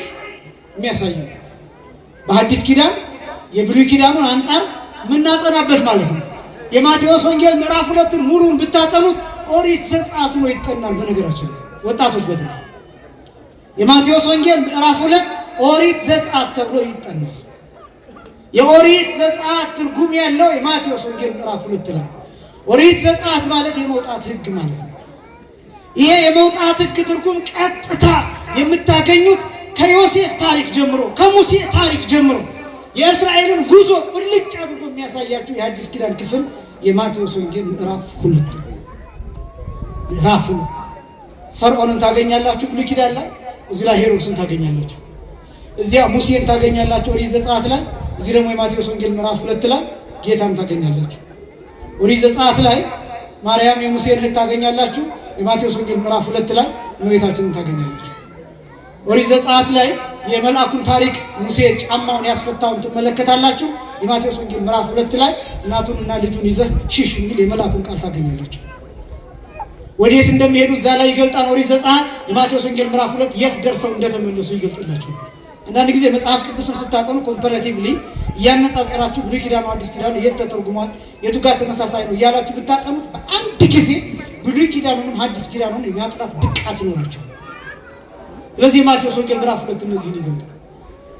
የሚያሳይ ነው። በአዲስ ኪዳን የብሉይ ኪዳኑን አንጻር የምናጠናበት ማለት ነው። የማቴዎስ ወንጌል ምዕራፍ 2ን ሙሉን ብታጠኑት ኦሪት ዘጸአት ነው ይጠናል። በነገራችን ወጣቶች በተለይ የማቴዎስ ወንጌል ምዕራፍ 2 ኦሪት ዘጸአት ተብሎ ይጠናል። የኦሪት ዘጸአት ትርጉም ያለው የማቴዎስ ወንጌል ምዕራፍ 2 ላይ። ኦሪት ዘጸአት ማለት የመውጣት ሕግ ማለት ነው። ይሄ የመውጣት ሕግ ትርጉም ቀጥታ የምታገኙት ከዮሴፍ ታሪክ ጀምሮ ከሙሴ ታሪክ ጀምሮ የእስራኤልን ጉዞ ቁልጭ አድርጎ የሚያሳያችሁ የአዲስ ኪዳን ክፍል የማቴዎስ ወንጌል ምዕራፍ 2 ምዕራፍ 2 ፈርዖንን ታገኛላችሁ ብሉይ ኪዳን ላይ። እዚህ ላይ ሄሮድስን ታገኛላችሁ። እዚያ ሙሴን ታገኛላችሁ ኦሪት ዘጸአት ላይ። እዚህ ደግሞ የማቴዎስ ወንጌል ምዕራፍ 2 ላይ ጌታን ታገኛላችሁ። ኦሪት ዘጸአት ላይ ማርያም የሙሴን እህት ታገኛላችሁ። የማቴዎስ ወንጌል ምዕራፍ 2 ላይ እመቤታችንን ታገኛላችሁ። ኦሪት ዘጸአት ላይ የመልአኩን ታሪክ ሙሴ ጫማውን ያስፈታውን ትመለከታላችሁ። የማቴዎስ ወንጌል ምዕራፍ 2 ላይ እናቱንና ልጁን ይዘህ ሽሽ የሚል የመልአኩን ቃል ታገኛላችሁ። ወዴት እንደሚሄዱ እዛ ላይ ይገልጣል ኦሪት ዘጸአት። የማቴዎስ ወንጌል ምዕራፍ 2 የት ደርሰው እንደተመለሱ ይገልጥላችሁ። አንዳንድ ጊዜ መጽሐፍ ቅዱስን ስታጠኑ ኮምፓራቲቭሊ እያነጻጸራችሁ ብሉይ ኪዳን አዲስ ኪዳን የት ተተርጉሟል፣ የቱ ጋር ተመሳሳይ ነው እያላችሁ ብታጠኑት በአንድ ጊዜ ብሉይ ኪዳኑንም አዲስ ኪዳኑን የሚያጥራት ብቃት ይኖራቸው። ስለዚህ የማቴዎስ ወንጌል ምዕራፍ 2 እነዚህን ይገልጣል።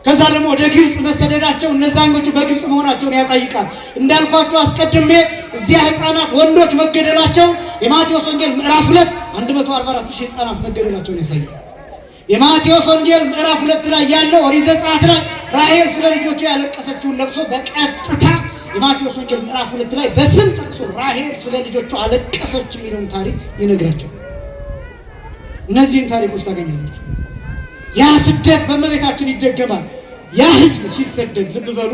ከዛ ደግሞ ወደ ግብፅ መሰደዳቸው እነዛኞቹ በግብፅ መሆናቸውን ያጠይቃል። እንዳልኳቸው አስቀድሜ እዚያ ህፃናት ወንዶች መገደላቸው የማቴዎስ ወንጌል ምዕራፍ 2 144,000 ህፃናት መገደላቸውን ያሳያል። የማቴዎስ ወንጌል ምዕራፍ 2 ላይ ያለው ኦሪት ዘጸአት ላይ ራሔል ስለ ልጆቹ ያለቀሰችውን ለቅሶ በቀጥታ የማቴዎስ ወንጌል ምዕራፍ 2 ላይ በስም ጠቅሶ ራሔል ስለ ልጆቹ አለቀሰች የሚለውን ታሪክ ይነግራቸው። እነዚህን ታሪኮች ታገኛላችሁ። ያ ስደት በእመቤታችን ይደገማል። ያ ህዝብ ሲሰደድ ልብ በሉ፣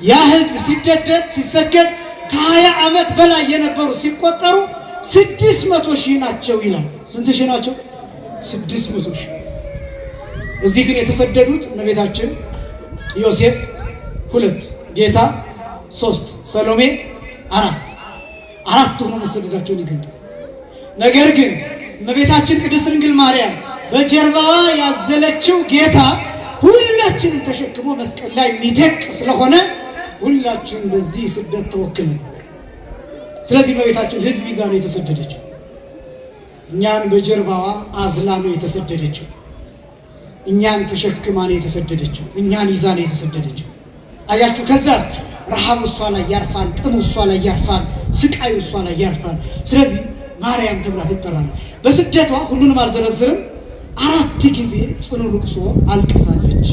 ያ ህዝብ ሲሰደድ ከ20 ዓመት በላይ የነበሩ ሲቆጠሩ 600,000 ናቸው ይላል። ስንት ሺህ ናቸው? 600,000። እዚህ ግን የተሰደዱት እመቤታችን፣ ዮሴፍ 2፣ ጌታ 3፣ ሰሎሜ 4 ሆኖ መሰደዳቸውን ይገልጣል። ነገር ግን እመቤታችን ቅድስት ድንግል ማርያም በጀርባዋ ያዘለችው ጌታ ሁላችንን ተሸክሞ መስቀል ላይ የሚደቅ ስለሆነ ሁላችን በዚህ ስደት ተወክለን። ስለዚህ እመቤታችን ህዝብ ይዛ ነው የተሰደደችው። እኛን በጀርባዋ አዝላ ነው የተሰደደችው። እኛን ተሸክማ ነው የተሰደደችው። እኛን ይዛ ነው የተሰደደችው። አያችሁ። ከዛስ ረሃቡ እሷ ላይ ያርፋል፣ ጥሙ እሷ ላይ ያርፋል፣ ስቃዩ እሷ ላይ ያርፋል። ስለዚህ ማርያም ተብላ ትጠራለች። በስደቷ ሁሉንም አልዘረዝርም፣ 4 ጊዜ ጽኑ ልቅሶ አልቅሳለች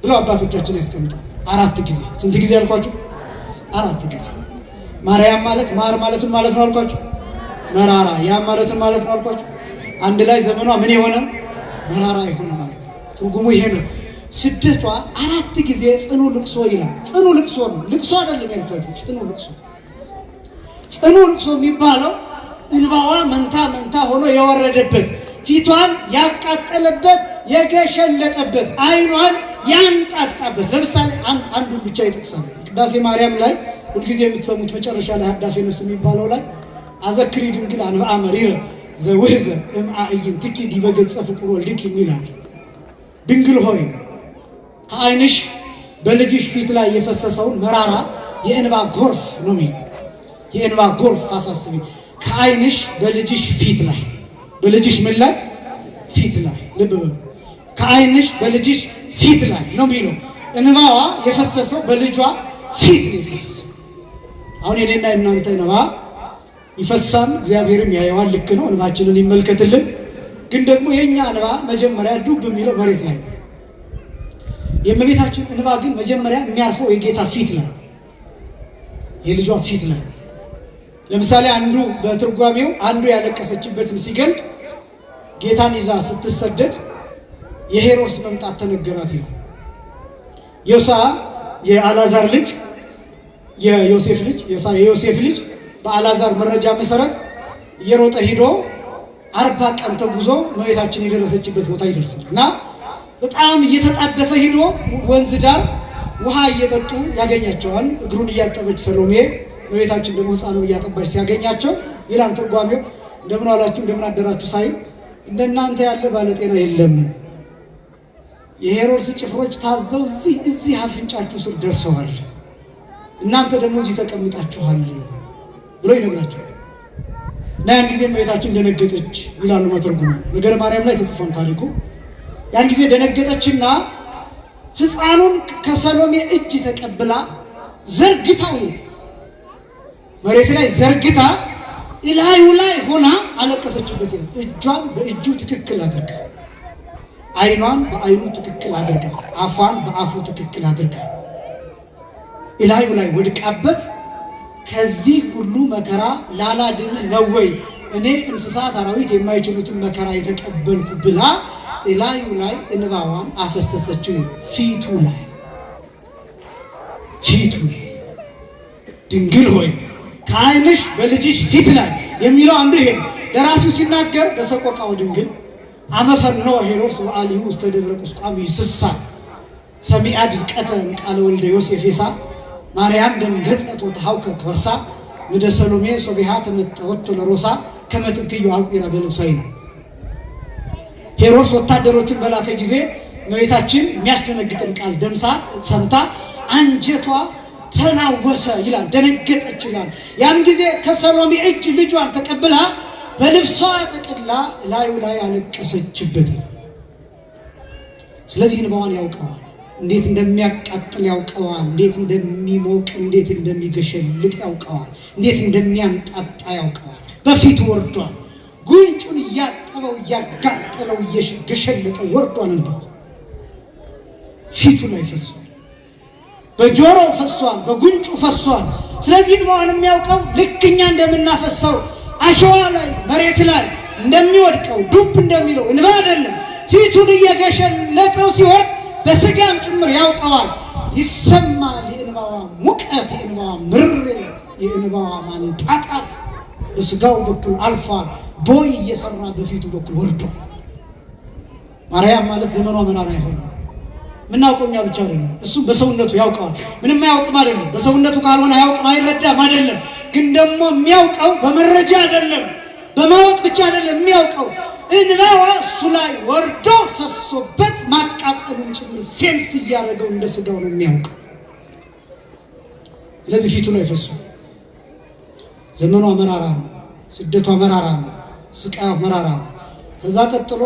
ብለው አባቶቻችን ያስቀምጣል። 4 ጊዜ። ስንት ጊዜ አልኳችሁ? 4 ጊዜ። ማርያም ማለት ማር ማለትን ማለት ነው አልኳችሁ። መራራ ያም ማለትን ማለት ነው አልኳችሁ። አንድ ላይ ዘመኗ ምን የሆነ መራራ የሆነ ማለት ነው። ትርጉሙ ይሄ ነው። ስደቷ 4 ጊዜ ጽኑ ልቅሶ ይላል። ጽኑ ልቅሶ ነው፣ ልቅሶ አይደለም ያልኳችሁ። ጽኑ ልቅሶ። ጽኑ ልቅሶ የሚባለው እንባዋ መንታ መንታ ሆኖ የወረደበት፣ ፊቷን ያቃጠለበት፣ የገሸለጠበት፣ አይኗን ያንጣጣበት። ለምሳሌ አንዱን ብቻ ይጠቅሳል። ቅዳሴ ማርያም ላይ ሁልጊዜ የምትሰሙት መጨረሻ ላይ ሀዳፌ ነፍስ የሚባለው ላይ አዘክሪ ድንግል አንብአ መሪረ ዘውህዘ እምአዕይንትኪ ዲበ ገጸ ፍቁር ወልድኪ ይላል። ድንግል ሆይ ከዓይንሽ በልጅሽ ፊት ላይ የፈሰሰውን መራራ የእንባ ጎርፍ ነው የሚል። የእንባ ጎርፍ አሳስቢ። ከዓይንሽ በልጅሽ ፊት ላይ፣ በልጅሽ ምን ላይ? ፊት ላይ። ልብ በሉ። ከዓይንሽ በልጅሽ ፊት ላይ ነው የሚለው። እንባዋ የፈሰሰው በልጇ ፊት ነው የፈሰሰው። አሁን የኔና የእናንተ እንባ ይፈሳል፣ እግዚአብሔርም ያየዋል። ልክ ነው፣ እንባችንን ይመልከትልን። ግን ደግሞ የኛ እንባ መጀመሪያ ዱብ የሚለው መሬት ላይ ነው። የእመቤታችን እንባ ግን መጀመሪያ የሚያርፈው የጌታ ፊት ላይ፣ የልጇ ፊት ላይ። ለምሳሌ አንዱ በትርጓሜው አንዱ ያለቀሰችበትን ሲገልጥ ጌታን ይዛ ስትሰደድ የሄሮድስ መምጣት ተነገራት ይላል። ዮሳ የአልዓዛር ልጅ የዮሴፍ ልጅ የዮሴፍ ልጅ በአልዓዛር መረጃ መሰረት እየሮጠ ሂዶ 40 ቀን ተጉዞ እመቤታችን የደረሰችበት ቦታ ይደርሳል እና በጣም እየተጣደፈ ሂዶ ወንዝ ዳር ውሃ እየጠጡ ያገኛቸዋል። እግሩን እያጠበች ሰሎሜ፣ እመቤታችን ደግሞ ሕፃኑን እያጠባች ሲያገኛቸው ይላል ትርጓሜው፣ እንደምን ዋላችሁ እንደምን አደራችሁ ሳይል እንደናንተ ያለ ባለጤና የለም፣ የሄሮድስ ጭፍሮች ታዘው እዚህ አፍንጫችሁ ስር ደርሰዋል፣ እናንተ ደግሞ እዚህ ተቀምጣችኋል ብሎ ይነግራቸዋል። እና ያን ጊዜ እመቤታችን ደነገጠች ይላሉ መተርጉሙ። ነገረ ማርያም ላይ ተጽፏል ታሪኩ። ያን ጊዜ ደነገጠችና ሕፃኑን ከሰሎሜ እጅ ተቀብላ ዘርግታው መሬት ላይ ዘርግታ እላዩ ላይ ሆና አለቀሰችበት ይላል። እጇን በእጁ ትክክል አድርጋ፣ አይኗን በአይኑ ትክክል አድርጋ፣ አፏን በአፉ ትክክል አድርጋ እላዩ ላይ ወድቃበት ከዚህ ሁሉ መከራ ላላድንህ ነው ወይ እኔ እንስሳት አራዊት የማይችሉትን መከራ የተቀበልኩ ብላ እላዩ ላይ እንባዋን አፈሰሰችው። ፊቱ ላይ ድንግል ሆይ ከዓይንሽ በልጅሽ ፊት ላይ የሚለው አንዱ ይሄ ነው። ደራሲው ሲናገር በሰቆቃው ድንግል አመፈርኖ ሄሮድስ ወአሊሁ ውስተ ደብረ ቁስቋም ይስሳ ሰሚዓ ድቀተ ቃለ ወልደ ዮሴፍ ሳ ማርያም ደንገጸት ወተሐውከ ኮርሳ ምደ ሰሎሜ ሶቢሃ ተመጠወት ለሮሳ ከመጥቅዩ አቁራ በልብሳይና። ሄሮድስ ወታደሮችን በላከ ጊዜ እመቤታችን የሚያስደነግጥን ቃል ደምሳ ሰምታ አንጀቷ ተናወሰ ይላል፣ ደነገጠች ይላል። ያን ጊዜ ከሰሎሜ እጅ ልጇን ተቀብላ በልብሷ ተቀላ ላዩ ላይ አለቀሰችበት። ስለዚህ እንባዋን ያውቀዋል፣ እንዴት እንደሚያቃጥል ያውቀዋል፣ እንዴት እንደሚሞቅ እንዴት እንደሚገሸልጥ ያውቀዋል፣ እንዴት እንደሚያንጣጣ ያውቀዋል። በፊቱ ወርዷል፣ ጉንጩን እያጠበው እያጋጠለው እየገሸለጠ ወርዷል። እንባው ፊቱ ላይ ፈሷል፣ በጆሮው ፈሷል፣ በጉንጩ ፈሷል። ስለዚህ እንባዋን የሚያውቀው ልክኛ እንደምናፈሰው አሸዋ ላይ መሬት ላይ እንደሚወድቀው ዱብ እንደሚለው እንባ አይደለም። ፊቱን እየገሸለጠው ሲሆን በስጋም ጭምር ያውቀዋል፣ ይሰማል። የእንባዋ ሙቀት፣ የእንባዋ ምሬት፣ የእንባዋ ማንጣጣት በስጋው በኩል አልፏል። ቦይ እየሰራ በፊቱ በኩል ወርዷል። ማርያም ማለት ዘመኗ መራራ የሆነ ምናውቀው እኛ ብቻ አይደለም፣ እሱ በሰውነቱ ያውቀዋል። ምንም አያውቅም አይደለም፣ በሰውነቱ ካልሆነ አያውቅም አይረዳም አይደለም። ግን ደግሞ የሚያውቀው በመረጃ አይደለም፣ በማወቅ ብቻ አይደለም የሚያውቀው እንባዋ እሱ ላይ ወርዶ ፈሶበት ማቃጠሉን ጭምር ሴንስ እያደረገው እንደ ስጋው ነው የሚያውቀው። ስለዚህ ፊቱ ላይ ፈሶ ዘመኗ መራራ ነው፣ ስደቷ መራራ ነው፣ ስቃዩ መራራ ነው። ከዛ ቀጥሎ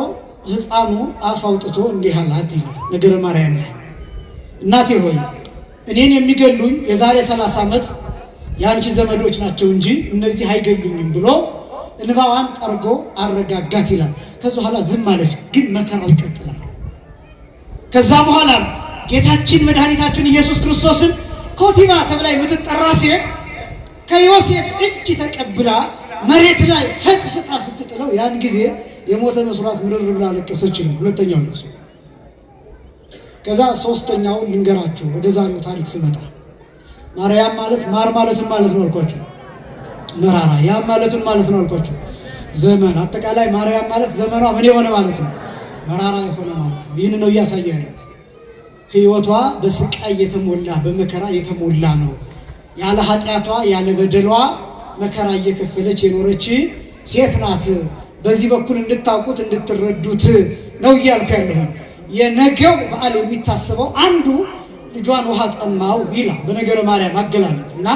ሕፃኑ አፍ አውጥቶ እንዲህ አላት ይላል ነገረ ማርያም ላይ እናቴ ሆይ እኔን የሚገሉኝ የዛሬ 30 ዓመት የአንቺ ዘመዶች ናቸው እንጂ እነዚህ አይገሉኝም ብሎ እንባዋን ጠርጎ አረጋጋት ይላል። ከዛ በኋላ ዝም አለች። ግን መከራው ይቀጥላል። ከዛ በኋላ ጌታችን መድኃኒታችን ኢየሱስ ክርስቶስን ኮቲባ ተብላ የምትጠራ ሴት ከዮሴፍ እጅ ተቀብላ መሬት ላይ ፈጥፍጣ ስትጥለው ያን ጊዜ የሞተ መስሏት ምርር ብላ ለቀሰች ነው ሁለተኛው ልቅሶ። ከዛ ሶስተኛው ልንገራችሁ ወደ ዛሬው ታሪክ ስመጣ ማርያም ማለት ማር ማለትን ማለት ነው አልኳችሁ። መራራ ያም ማለትን ማለት ነው አልኳችሁ። ዘመን አጠቃላይ ማርያም ማለት ዘመኗ ምን የሆነ ማለት ነው? መራራ የሆነ ማለት ነው። ይህን ነው እያሳየ ያለው። ሕይወቷ በስቃይ የተሞላ በመከራ የተሞላ ነው። ያለ ኃጢአቷ ያለ በደሏ መከራ እየከፈለች የኖረች ሴት ናት። በዚህ በኩል እንድታውቁት እንድትረዱት ነው እያልኩ ያለሁ። የነገው በዓል የሚታሰበው አንዱ ልጇን ውሃ ጠማው ይላል በነገረ ማርያም አገላለጥ እና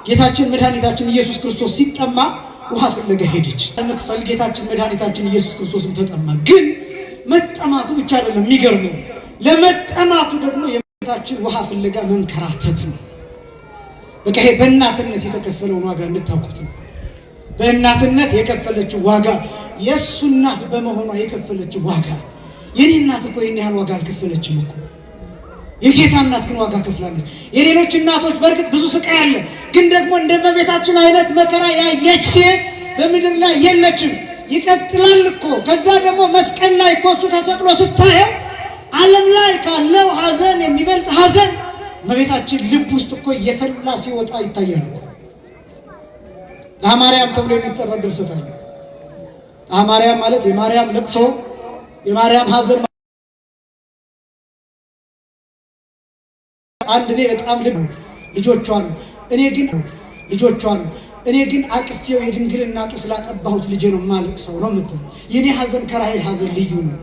ጌታችን መድኃኒታችን ኢየሱስ ክርስቶስ ሲጠማ ውሃ ፍለጋ ሄደች። ለመክፈል ጌታችን መድኃኒታችን ኢየሱስ ክርስቶስም ተጠማ። ግን መጠማቱ ብቻ አይደለም የሚገርመው፣ ለመጠማቱ ደግሞ የጌታችን ውሃ ፍለጋ መንከራተት ነው። በቃ ይሄ በእናትነት የተከፈለውን ዋጋ እንድታውቁት ነው። በእናትነት የከፈለችው ዋጋ የእሱ እናት በመሆኗ የከፈለችው ዋጋ። የኔ እናት እኮ ይህን ያህል ዋጋ አልከፈለችም እኮ። የጌታ እናት ግን ዋጋ ከፍላለች። የሌሎች እናቶች በእርግጥ ብዙ ስቃይ አለ፣ ግን ደግሞ እንደ እመቤታችን አይነት መከራ ያየች ሴት በምድር ላይ የለችም። ይቀጥላል እኮ። ከዛ ደግሞ መስቀል ላይ እኮ እሱ ተሰቅሎ ስታየው ዓለም ላይ ካለው ሐዘን የሚበልጥ ሐዘን እመቤታችን ልብ ውስጥ እኮ እየፈላ ሲወጣ ይታያል እኮ። ለማርያም ተብሎ የሚጠራ ድርሰት አለ። ለማርያም ማለት የማርያም ለቅሶ የማርያም ሐዘን አንድ ላይ በጣም ልጆቿን እኔ ግን አቅፌው የድንግልና ጡት ላጠባሁት ልጄ ነው የማለቅሰው ነው የምትለው። የኔ ሐዘን ከራሔል ሐዘን ልዩ ነው።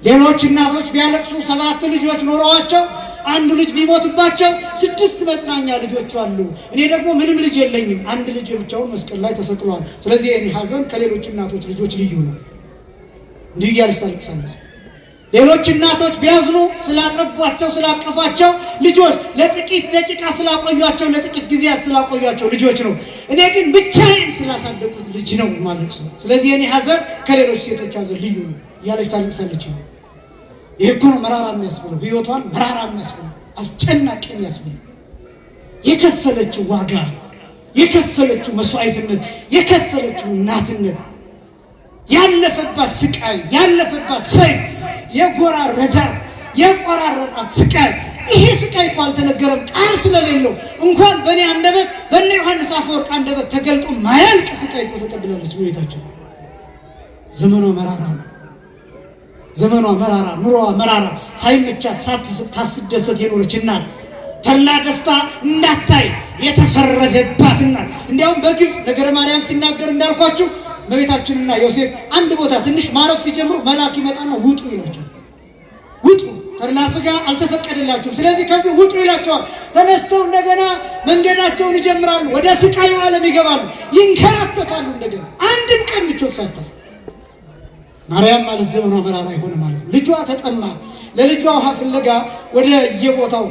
ሌሎች እናቶች ቢያለቅሱ 7 ልጆች ኖረዋቸው አንዱ ልጅ ቢሞትባቸው 6 መጽናኛ ልጆች አሉ። እኔ ደግሞ ምንም ልጅ የለኝም፣ አንድ ልጅ ብቻውን መስቀል ላይ ተሰቅሏል። ስለዚህ የኔ ሐዘን ከሌሎች እናቶች ልጆች ልዩ ነው። እንዲህ እያለች ታለቅሳለች። ሌሎች እናቶች ቢያዝኑ ስላጠቧቸው ስላቀፏቸው ልጆች ለጥቂት ደቂቃ ስላቆዩቸው ለጥቂት ጊዜያት ስላቆዩቸው ልጆች ነው። እኔ ግን ብቻዬን ስላሳደጉት ልጅ ነው ማለት ነው። ስለዚህ የኔ ሐዘን ከሌሎች ሴቶች ሐዘን ልዩ ነው እያለች ታለቅሳለች። ይህ እኮ ነው መራራ የሚያስብለው፣ ሕይወቷን መራራ የሚያስብለው፣ አስጨናቂ የሚያስብለው። የከፈለችው ዋጋ፣ የከፈለችው መስዋዕትነት፣ የከፈለችው እናትነት፣ ያለፈባት ስቃይ፣ ያለፈባት ሰይፍ የጎራረዳት የቆራረጣት ስቃይ። ይሄ ስቃይ እኮ አልተነገረም ቃል ስለሌለው እንኳን በእኔ አንደበት በእነ ዮሐንስ አፈወርቅ አንደበት ተገልጦ ማያልቅ ስቃይ እኮ ተቀብላለች እመቤታችን። ዘመኗ መራራ ነው። ዘመኗ መራራ፣ ኑሮዋ መራራ፣ ሳይመቻት ሳትደሰት የኖረች እናት፣ ተድላ ደስታ እንዳታይ የተፈረደባት እናት። እንዲያውም በግብፅ ነገረ ማርያም ሲናገር እንዳልኳችሁ እመቤታችንና ዮሴፍ አንድ ቦታ ትንሽ ማረፍ ሲጀምሩ መልአክ ይመጣና ውጡ ይላቸዋል። ውጡ፣ ተድላ ሥጋ አልተፈቀደላችሁም፣ ስለዚህ ከዚህ ውጡ ይላቸዋል። ተነስተው እንደገና መንገዳቸውን ይጀምራሉ። ወደ ስቃዩ ዓለም ይገባሉ፣ ይንከራተታሉ። እንደገና አንድም ቀን ምቾት ሳታል ማርያም ማለት ዘመኗ መራራ የሆነ ማለት ነው። ልጇ ተጠማ። ለልጇ ውሃ ፍለጋ ወደ የቦታው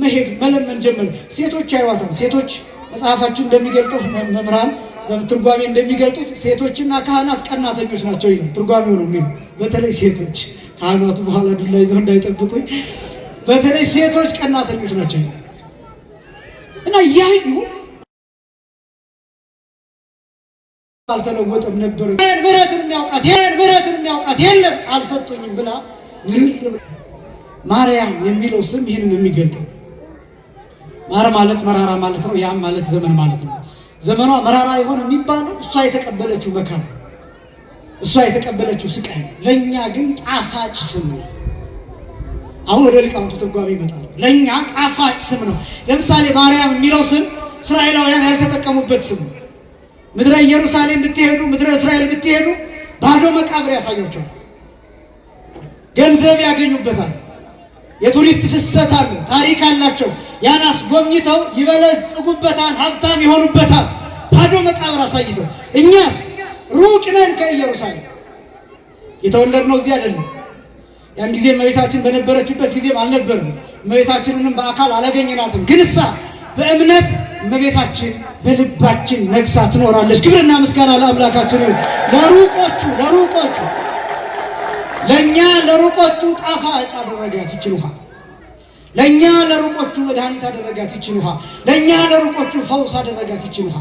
መሄድ መለመን ጀመረ። ሴቶች አይዋታል። ሴቶች መጽሐፋችን እንደሚገልጠው መምህራን በትርጓሜ እንደሚገልጡት ሴቶችና ካህናት ቀናተኞች ናቸው ይላል ትርጓሜው ነው የሚለው። በተለይ ሴቶች ካህናቱ በኋላ ዱላ ይዘው እንዳይጠብቁኝ፣ በተለይ ሴቶች ቀናተኞች ናቸው እና ያዩ አልተለወጠም ነበር። ምሕረትን የሚያውቃት የለም አልሰጡኝም ብላ ማርያም የሚለው ስም ይህንን የሚገልጠው። ማር ማለት መራራ ማለት ነው። ያም ማለት ዘመን ማለት ነው። ዘመኗ መራራ የሆነ የሚባለው እሷ የተቀበለችው መከራ፣ እሷ የተቀበለችው ስቃይ፣ ለእኛ ግን ጣፋጭ ስም ነው። አሁን ወደ ሊቃውንቱ ትርጓሜ ይመጣል። ለእኛ ጣፋጭ ስም ነው። ለምሳሌ ማርያም የሚለው ስም እስራኤላውያን ያልተጠቀሙበት ስም ነው። ምድረ ኢየሩሳሌም ብትሄዱ፣ ምድረ እስራኤል ብትሄዱ ባዶ መቃብር ያሳያቸዋል። ገንዘብ ያገኙበታል። የቱሪስት ፍሰት አለ፣ ታሪክ አላቸው። ያን አስጎብኝተው ይበለጽጉበታል፣ ሀብታም ይሆኑበታል። ባዶ መቃብር አሳይተው። እኛስ ሩቅ ነን ከኢየሩሳሌም። የተወለድነው እዚህ አይደለም። ያን ጊዜ እመቤታችን በነበረችበት ጊዜም አልነበርም። እመቤታችንንም በአካል አላገኘናትም። ግን እሳ በእምነት እመቤታችን በልባችን ነግሳ ትኖራለች። ክብርና ምስጋና ለአምላካችን ይሁን። ለሩቆቹ ለእኛ ለሩቆቹ ጣፋጭ አደረጋት ይችን ውሃ። ለእኛ ለሩቆቹ መድኃኒት አደረጋት ይችን ውሃ። ለእኛ ለሩቆቹ ፈውስ አደረጋት ይችን ውሃ።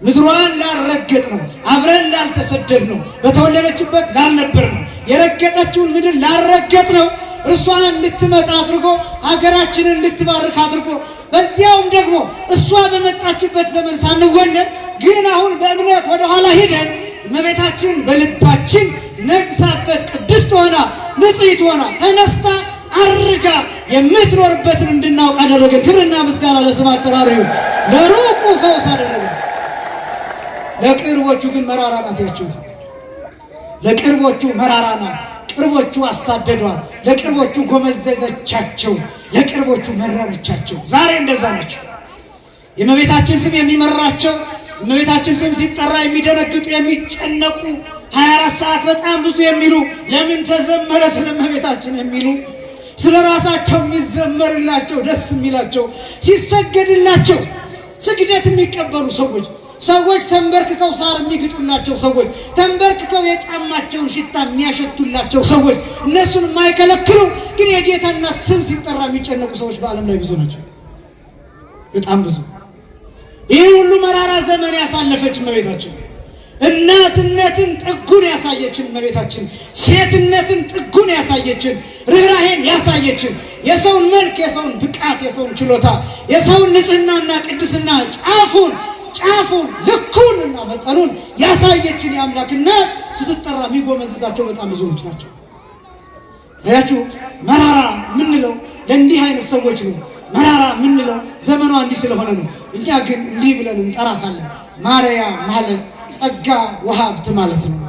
ምድሯን ላልረገጥ ነው፣ አብረን ላልተሰደድ ነው፣ በተወለደችበት ላልነበር ነው፣ የረገጠችውን ምድር ላልረገጥ ነው። እርሷን እንድትመጣ አድርጎ ሀገራችንን እንድትባርክ አድርጎ በዚያውም ደግሞ እሷ በመጣችበት ዘመን ሳንወለድ ግን አሁን በእምነት ወደኋላ ሂደን እመቤታችን በልባችን ነግሳበት ቅድስት ሆና ንጽሕት ሆና ተነስታ አርጋ የምትኖርበትን እንድናውቅ አደረገን። ክብርና ምስጋና ለስም አጠራሩ ይሁን። ለሩቁ ፈውስ አደረገን፣ ለቅርቦቹ ግን መራራ ናት። ያችው ለቅርቦቹ መራራ ናት። ቅርቦቹ አሳደዷት፣ ለቅርቦቹ ጎመዘዘቻቸው፣ ለቅርቦቹ መረረቻቸው። ዛሬ እንደዛ ናቸው። የእመቤታችን ስም የሚመራቸው፣ እመቤታችን ስም ሲጠራ የሚደነግጡ የሚጨነቁ 24 ሰዓት በጣም ብዙ የሚሉ ለምን ተዘመረ ስለ እመቤታችን የሚሉ ስለ ራሳቸው የሚዘመርላቸው ደስ የሚላቸው ሲሰገድላቸው ስግደት የሚቀበሉ ሰዎች ተንበርክከው ሳር የሚግጡላቸው ሰዎች ተንበርክከው የጫማቸውን ሽታ የሚያሸቱላቸው ሰዎች እነሱን የማይከለክሉ ግን የጌታ እናት ስም ሲጠራ የሚጨነቁ ሰዎች በዓለም ላይ ብዙ ናቸው፣ በጣም ብዙ። ይህ ሁሉ መራራ ዘመን ያሳለፈች እመቤታችን፣ እናትነትን ጥጉን ያሳየችን እመቤታችን፣ ሴትነትን ጥጉን ያሳየችን፣ ርኅራኄን ያሳየችን፣ የሰውን መልክ፣ የሰውን ብቃት፣ የሰውን ችሎታ፣ የሰውን ንጽህናና ቅድስና ጫፉን ልኩንና መጠኑን ያሳየችን የአምላክ እናት ስትጠራ የሚጎመዝዛቸው በጣም ብዙዎች ናቸው። አያችሁ፣ መራራ ምንለው ለእንዲህ አይነት ሰዎች ነው። መራራ ምንለው ዘመኗ እንዲህ ስለሆነ ነው። እኛ ግን እንዲህ ብለን እንጠራታለን። ማርያም ማለት ጸጋ ወሀብት ማለት ነው።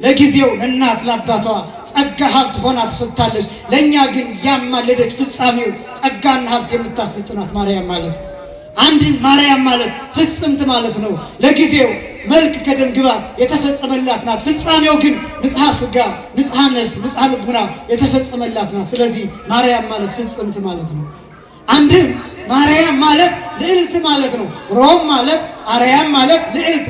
ለጊዜው ለእናት ለአባቷ ጸጋ ሀብት ሆና ተሰጥታለች። ለእኛ ግን ያማለደች ፍጻሜው ጸጋና ሀብት የምታሰጥ ናት ማርያም ማለት። አንድ ማርያም ማለት ፍጽምት ማለት ነው። ለጊዜው መልክ ከደም ግባት የተፈጸመላት ናት። ፍጻሜው ግን ንጽሐ ሥጋ፣ ንጽሐ ነፍስ፣ ንጽሐ ልቡና የተፈጸመላት ናት። ስለዚህ ማርያም ማለት ፍጽምት ማለት ነው። አንድም ማርያም ማለት ልዕልት ማለት ነው። ሮም ማለት አርያም ማለት ልዕልት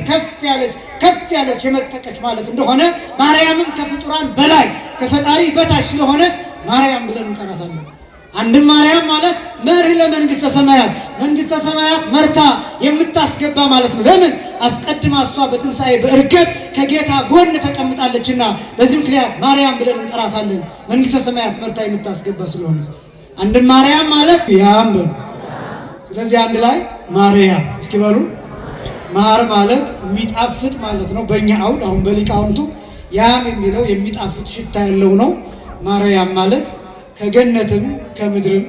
ከፍ ያለች የመጠቀች ማለት እንደሆነ ማርያምም ከፍጡራን በላይ ከፈጣሪ በታች ስለሆነች ማርያም ብለን እንጠራታለን። አንድም ማርያም ማለት መርህ ለመንግሥተ ሰማያት፣ መንግሥተ ሰማያት መርታ የምታስገባ ማለት ነው። ለምን? አስቀድማ እሷ በትንሣኤ በእርገት ከጌታ ጎን ተቀምጣለችና በዚህ ምክንያት ማርያም ብለን እንጠራታለን። መንግሥተ ሰማያት መርታ የምታስገባ ስለሆነ አንድም ማርያም ማለት ያም በሉ። ስለዚህ አንድ ላይ ማርያም እስኪ በሉ። ማር ማለት የሚጣፍጥ ማለት ነው በእኛ አውድ። አሁን በሊቃውንቱ ያም የሚለው የሚጣፍጥ ሽታ ያለው ነው። ማርያም ማለት ከገነትም ከምድርም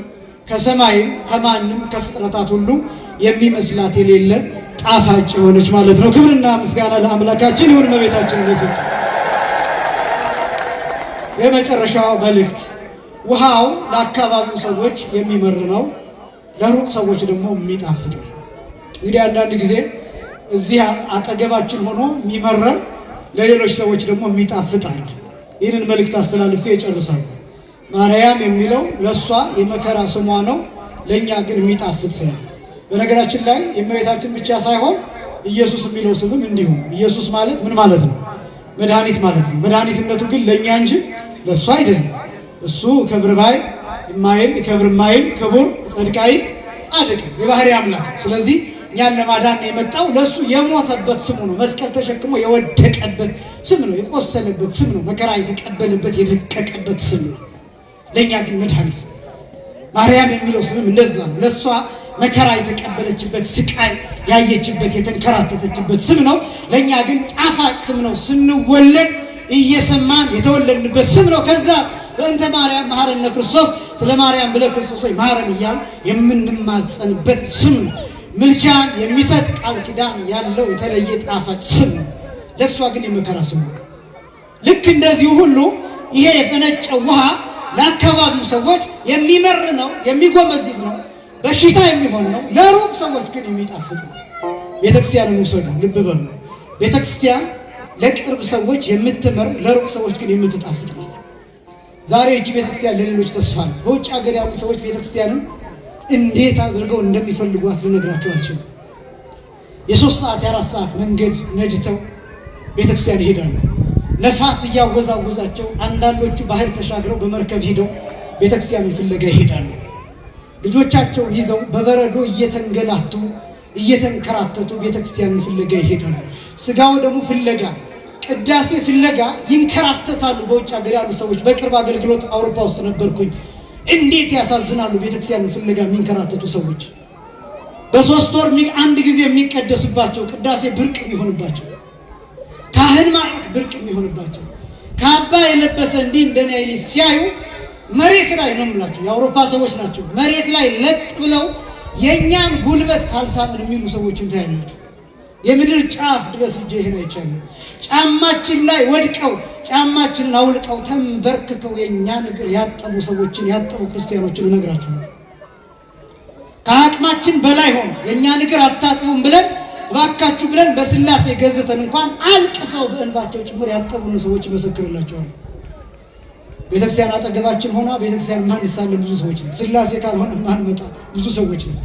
ከሰማይም ከማንም ከፍጥረታት ሁሉ የሚመስላት የሌለ ጣፋጭ የሆነች ማለት ነው። ክብርና ምስጋና ለአምላካችን ይሁን። እመቤታችንን የሰጠ የመጨረሻው መልእክት፣ ውሃው ለአካባቢው ሰዎች የሚመር ነው፣ ለሩቅ ሰዎች ደግሞ የሚጣፍጥ ነው። እንግዲህ አንዳንድ ጊዜ እዚህ አጠገባችን ሆኖ የሚመረን ለሌሎች ሰዎች ደግሞ የሚጣፍጣል። ይህንን መልእክት አስተላልፌ ይጨርሳል። ማርያም የሚለው ለእሷ የመከራ ስሟ ነው፣ ለእኛ ግን የሚጣፍጥ ስም። በነገራችን ላይ የእመቤታችን ብቻ ሳይሆን ኢየሱስ የሚለው ስምም እንዲሁ። ኢየሱስ ማለት ምን ማለት ነው? መድኃኒት ማለት ነው። መድኃኒትነቱ ግን ለእኛ እንጂ ለእሱ አይደለም። እሱ ክብር ባይ የማይል ክብር የማይል ክቡር ጽድቃይ ጻድቅ የባህሪ አምላክ። ስለዚህ እኛን ለማዳን የመጣው ለእሱ የሞተበት ስሙ ነው። መስቀል ተሸክሞ የወደቀበት ስም ነው። የቆሰለበት ስም ነው። መከራ የተቀበለበት የደቀቀበት ስም ነው። ለእኛ ግን መድኃኒት ነው። ማርያም የሚለው ስምም እንደዛ ነው። ለእሷ መከራ የተቀበለችበት ስቃይ ያየችበት የተንከራተተችበት ስም ነው። ለእኛ ግን ጣፋጭ ስም ነው። ስንወለድ እየሰማን የተወለድንበት ስም ነው። ከዛ በእንተ ማርያም መሐረነ ክርስቶስ፣ ስለ ማርያም ብለ ክርስቶስ ሆይ ማረን እያል የምንማጸንበት ስም ነው። ምልጃን የሚሰጥ ቃል ኪዳን ያለው የተለየ ጣፋጭ ስም ነው። ለእሷ ግን የመከራ ስም ነው። ልክ እንደዚሁ ሁሉ ይሄ የፈነጨው ውሃ ለአካባቢው ሰዎች የሚመር ነው፣ የሚጎመዝዝ ነው፣ በሽታ የሚሆን ነው። ለሩቅ ሰዎች ግን የሚጣፍጥ ነው። ቤተክርስቲያንን ውሰዱ፣ ልብ በሉ። ቤተክርስቲያን ለቅርብ ሰዎች የምትመር ለሩቅ ሰዎች ግን የምትጣፍጥ ናት። ዛሬ እቺ ቤተክርስቲያን ለሌሎች ተስፋ ነው። በውጭ ሀገር ያሉ ሰዎች ቤተክርስቲያንን እንዴት አድርገው እንደሚፈልጓት ልነግራቸው አልችልም። የ3 ሰዓት የ4 ሰዓት መንገድ ነድተው ቤተክርስቲያን ይሄዳሉ። ነፋስ እያወዛወዛቸው አንዳንዶቹ ባህር ተሻግረው በመርከብ ሄደው ቤተክርስቲያን ፍለጋ ይሄዳሉ። ልጆቻቸውን ይዘው በበረዶ እየተንገላቱ እየተንከራተቱ ቤተክርስቲያን ፍለጋ ይሄዳሉ። ስጋው ደግሞ ፍለጋ፣ ቅዳሴ ፍለጋ ይንከራተታሉ። በውጭ ሀገር ያሉ ሰዎች በቅርብ አገልግሎት አውሮፓ ውስጥ ነበርኩኝ። እንዴት ያሳዝናሉ! ቤተክርስቲያን ፍለጋ የሚንከራተቱ ሰዎች በ3 ወር አንድ ጊዜ የሚቀደስባቸው ቅዳሴ ብርቅ የሚሆንባቸው፣ ካህን ማየት ብርቅ የሚሆንባቸው፣ ካባ የለበሰ እንዲህ እንደኔ አይነት ሲያዩ መሬት ላይ ነው የምላቸው፣ የአውሮፓ ሰዎች ናቸው። መሬት ላይ ለጥ ብለው የኛን ጉልበት ካልሳምን የሚሉ ሰዎችን ታያላችሁ። የምድር ጫፍ ድረስ እጄ ይሄን አይቻለሁ። ጫማችን ላይ ወድቀው ጫማችንን አውልቀው ተንበርክከው የኛን እግር ያጠቡ ሰዎችን ያጠቡ ክርስቲያኖችን እነግራችኋለሁ። ከአቅማችን በላይ ሆኖ የኛን እግር አታጥቡም ብለን እባካችሁ ብለን በስላሴ ገዝተን እንኳን አልቅሰው በእንባቸው ጭምር ያጠቡን ሰዎች ይመሰክርላቸዋል። ቤተክርስቲያን አጠገባችን ሆና ቤተክርስቲያን ማን ይሳለን? ብዙ ሰዎች ነው። ስላሴ ካልሆነ ማን መጣ? ብዙ ሰዎች ነው።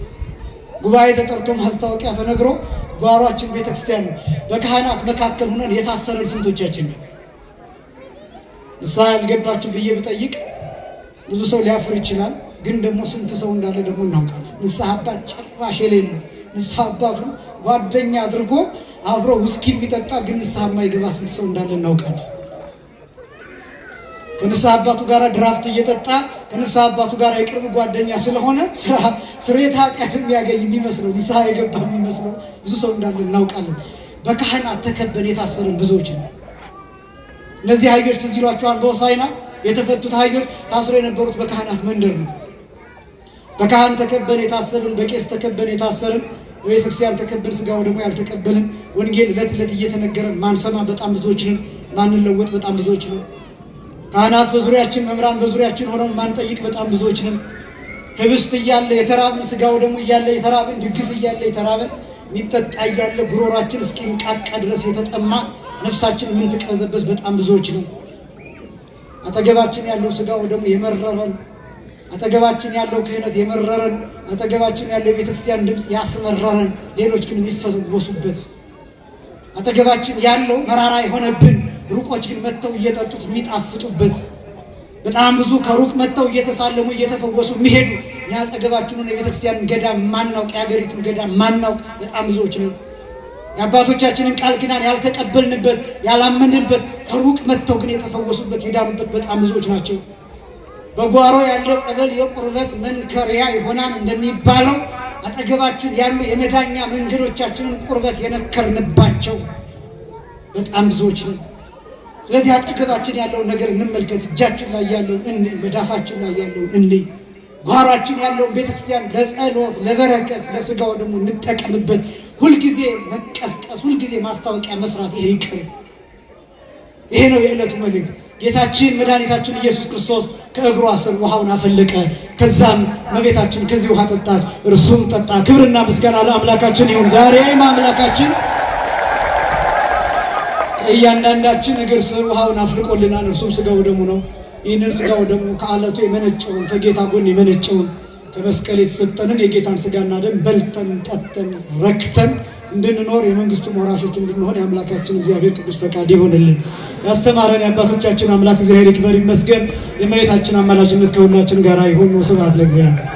ጉባኤ ተጠርቶ ማስታወቂያ ተነግሮ ጓሯችን ቤተክርስቲያን ነው። በካህናት መካከል ሆነን የታሰረን ስንቶቻችን ነው? ንስሐ ያልገባችሁ ብዬ ብጠይቅ ብዙ ሰው ሊያፍር ይችላል። ግን ደግሞ ስንት ሰው እንዳለ ደግሞ እናውቃለን። ንስሐ አባት ጭራሽ የሌለው ንስሐ አባቱ ጓደኛ አድርጎ አብሮ ውስኪ የሚጠጣ ግን ንስሐ የማይገባ ስንት ሰው እንዳለ እናውቃለን። ከንስሐ አባቱ ጋር ድራፍት እየጠጣ ከንስሐ አባቱ ጋር የቅርብ ጓደኛ ስለሆነ ስርየተ ኃጢአት የሚያገኝ የሚመስለው ንስሐ የገባ የሚመስለው ብዙ ሰው እንዳለ እናውቃለን። በካህናት ተከበን የታሰርን ብዙዎች ነው። እነዚህ አህዮች ትዝ ይሏቸዋል። በሆሳዕና የተፈቱት አህዮች ታስረው የነበሩት በካህናት መንደር ነው። በካህን ተከበን የታሰርን፣ በቄስ ተከበን የታሰርን፣ በቤተክርስቲያን ተከበን ስጋው ደግሞ ያልተቀበልን፣ ወንጌል ዕለት ዕለት እየተነገረን ማንሰማ በጣም ብዙዎች ነን። ማንለወጥ በጣም ብዙዎች ነን። ካህናት በዙሪያችን፣ መምህራን በዙሪያችን ሆነው ማንጠይቅ በጣም ብዙዎች ነን። ህብስት እያለ የተራብን፣ ስጋው ደግሞ እያለ የተራብን፣ ድግስ እያለ የተራብን፣ የሚጠጣ እያለ ጉሮሯችን እስኪንቃቃ ድረስ የተጠማ ነፍሳችን ምን ትቀዘበዝ በጣም ብዙዎች ነን። አጠገባችን ያለው ስጋው ደግሞ የመረረን፣ አጠገባችን ያለው ክህነት የመረረን፣ አጠገባችን ያለው የቤተክርስቲያን ድምፅ ያስመረረን፣ ሌሎች ግን የሚፈወሱበት፣ አጠገባችን ያለው መራራ የሆነብን፣ ሩቆች ግን መጥተው እየጠጡት የሚጣፍጡበት፣ በጣም ብዙ ከሩቅ መጥተው እየተሳለሙ እየተፈወሱ የሚሄዱ፣ እኛ አጠገባችንን የቤተክርስቲያን ገዳም ማናውቅ፣ የሀገሪቱን ገዳም ማናውቅ በጣም ብዙዎች ነው። የአባቶቻችንን ቃል ኪዳን ያልተቀበልንበት ያላመንበት፣ ከሩቅ መጥተው ግን የተፈወሱበት የዳኑበት በጣም ብዙዎች ናቸው። በጓሮ ያለ ጸበል የቁርበት መንከሪያ ይሆናል እንደሚባለው አጠገባችን ያሉ የመዳኛ መንገዶቻችንን ቁርበት የነከርንባቸው በጣም ብዙዎች ነው። ስለዚህ አጠገባችን ያለውን ነገር እንመልከት። እጃችን ላይ ያለውን እንይ፣ መዳፋችን ላይ ያለውን እንይ። ጓሯችን ያለውን ቤተክርስቲያን ለጸሎት ለበረከት ለስጋው ደግሞ እንጠቀምበት። ሁልጊዜ መቀስቀስ፣ ሁልጊዜ ማስታወቂያ መስራት ይሄ ይቅር። ይሄ ነው የዕለቱ መልእክት። ጌታችን መድኃኒታችን ኢየሱስ ክርስቶስ ከእግሯ ስር ውሃውን አፈለቀ። ከዛም እመቤታችን ከዚህ ውሃ ጠጣች፣ እርሱም ጠጣ። ክብርና ምስጋና ለአምላካችን ይሁን። ዛሬም አምላካችን እያንዳንዳችን እግር ስር ውሃውን አፍልቆልናል። እርሱም ስጋው ደሙ ነው። ይህንን ስጋው ደሙ ከአለቱ የመነጨውን ከጌታ ጎን የመነጨውን ከመስቀል የተሰጠንን የጌታን ስጋና ደም በልተን ጠጥተን ረክተን እንድንኖር የመንግስቱ ወራሾች እንድንሆን የአምላካችን እግዚአብሔር ቅዱስ ፈቃድ ይሆንልን። ያስተማረን የአባቶቻችን አምላክ እግዚአብሔር ይክበር ይመስገን። የእመቤታችን አማላጅነት ከሁላችን ጋር ይሁን። ስብሐት ለእግዚአብሔር።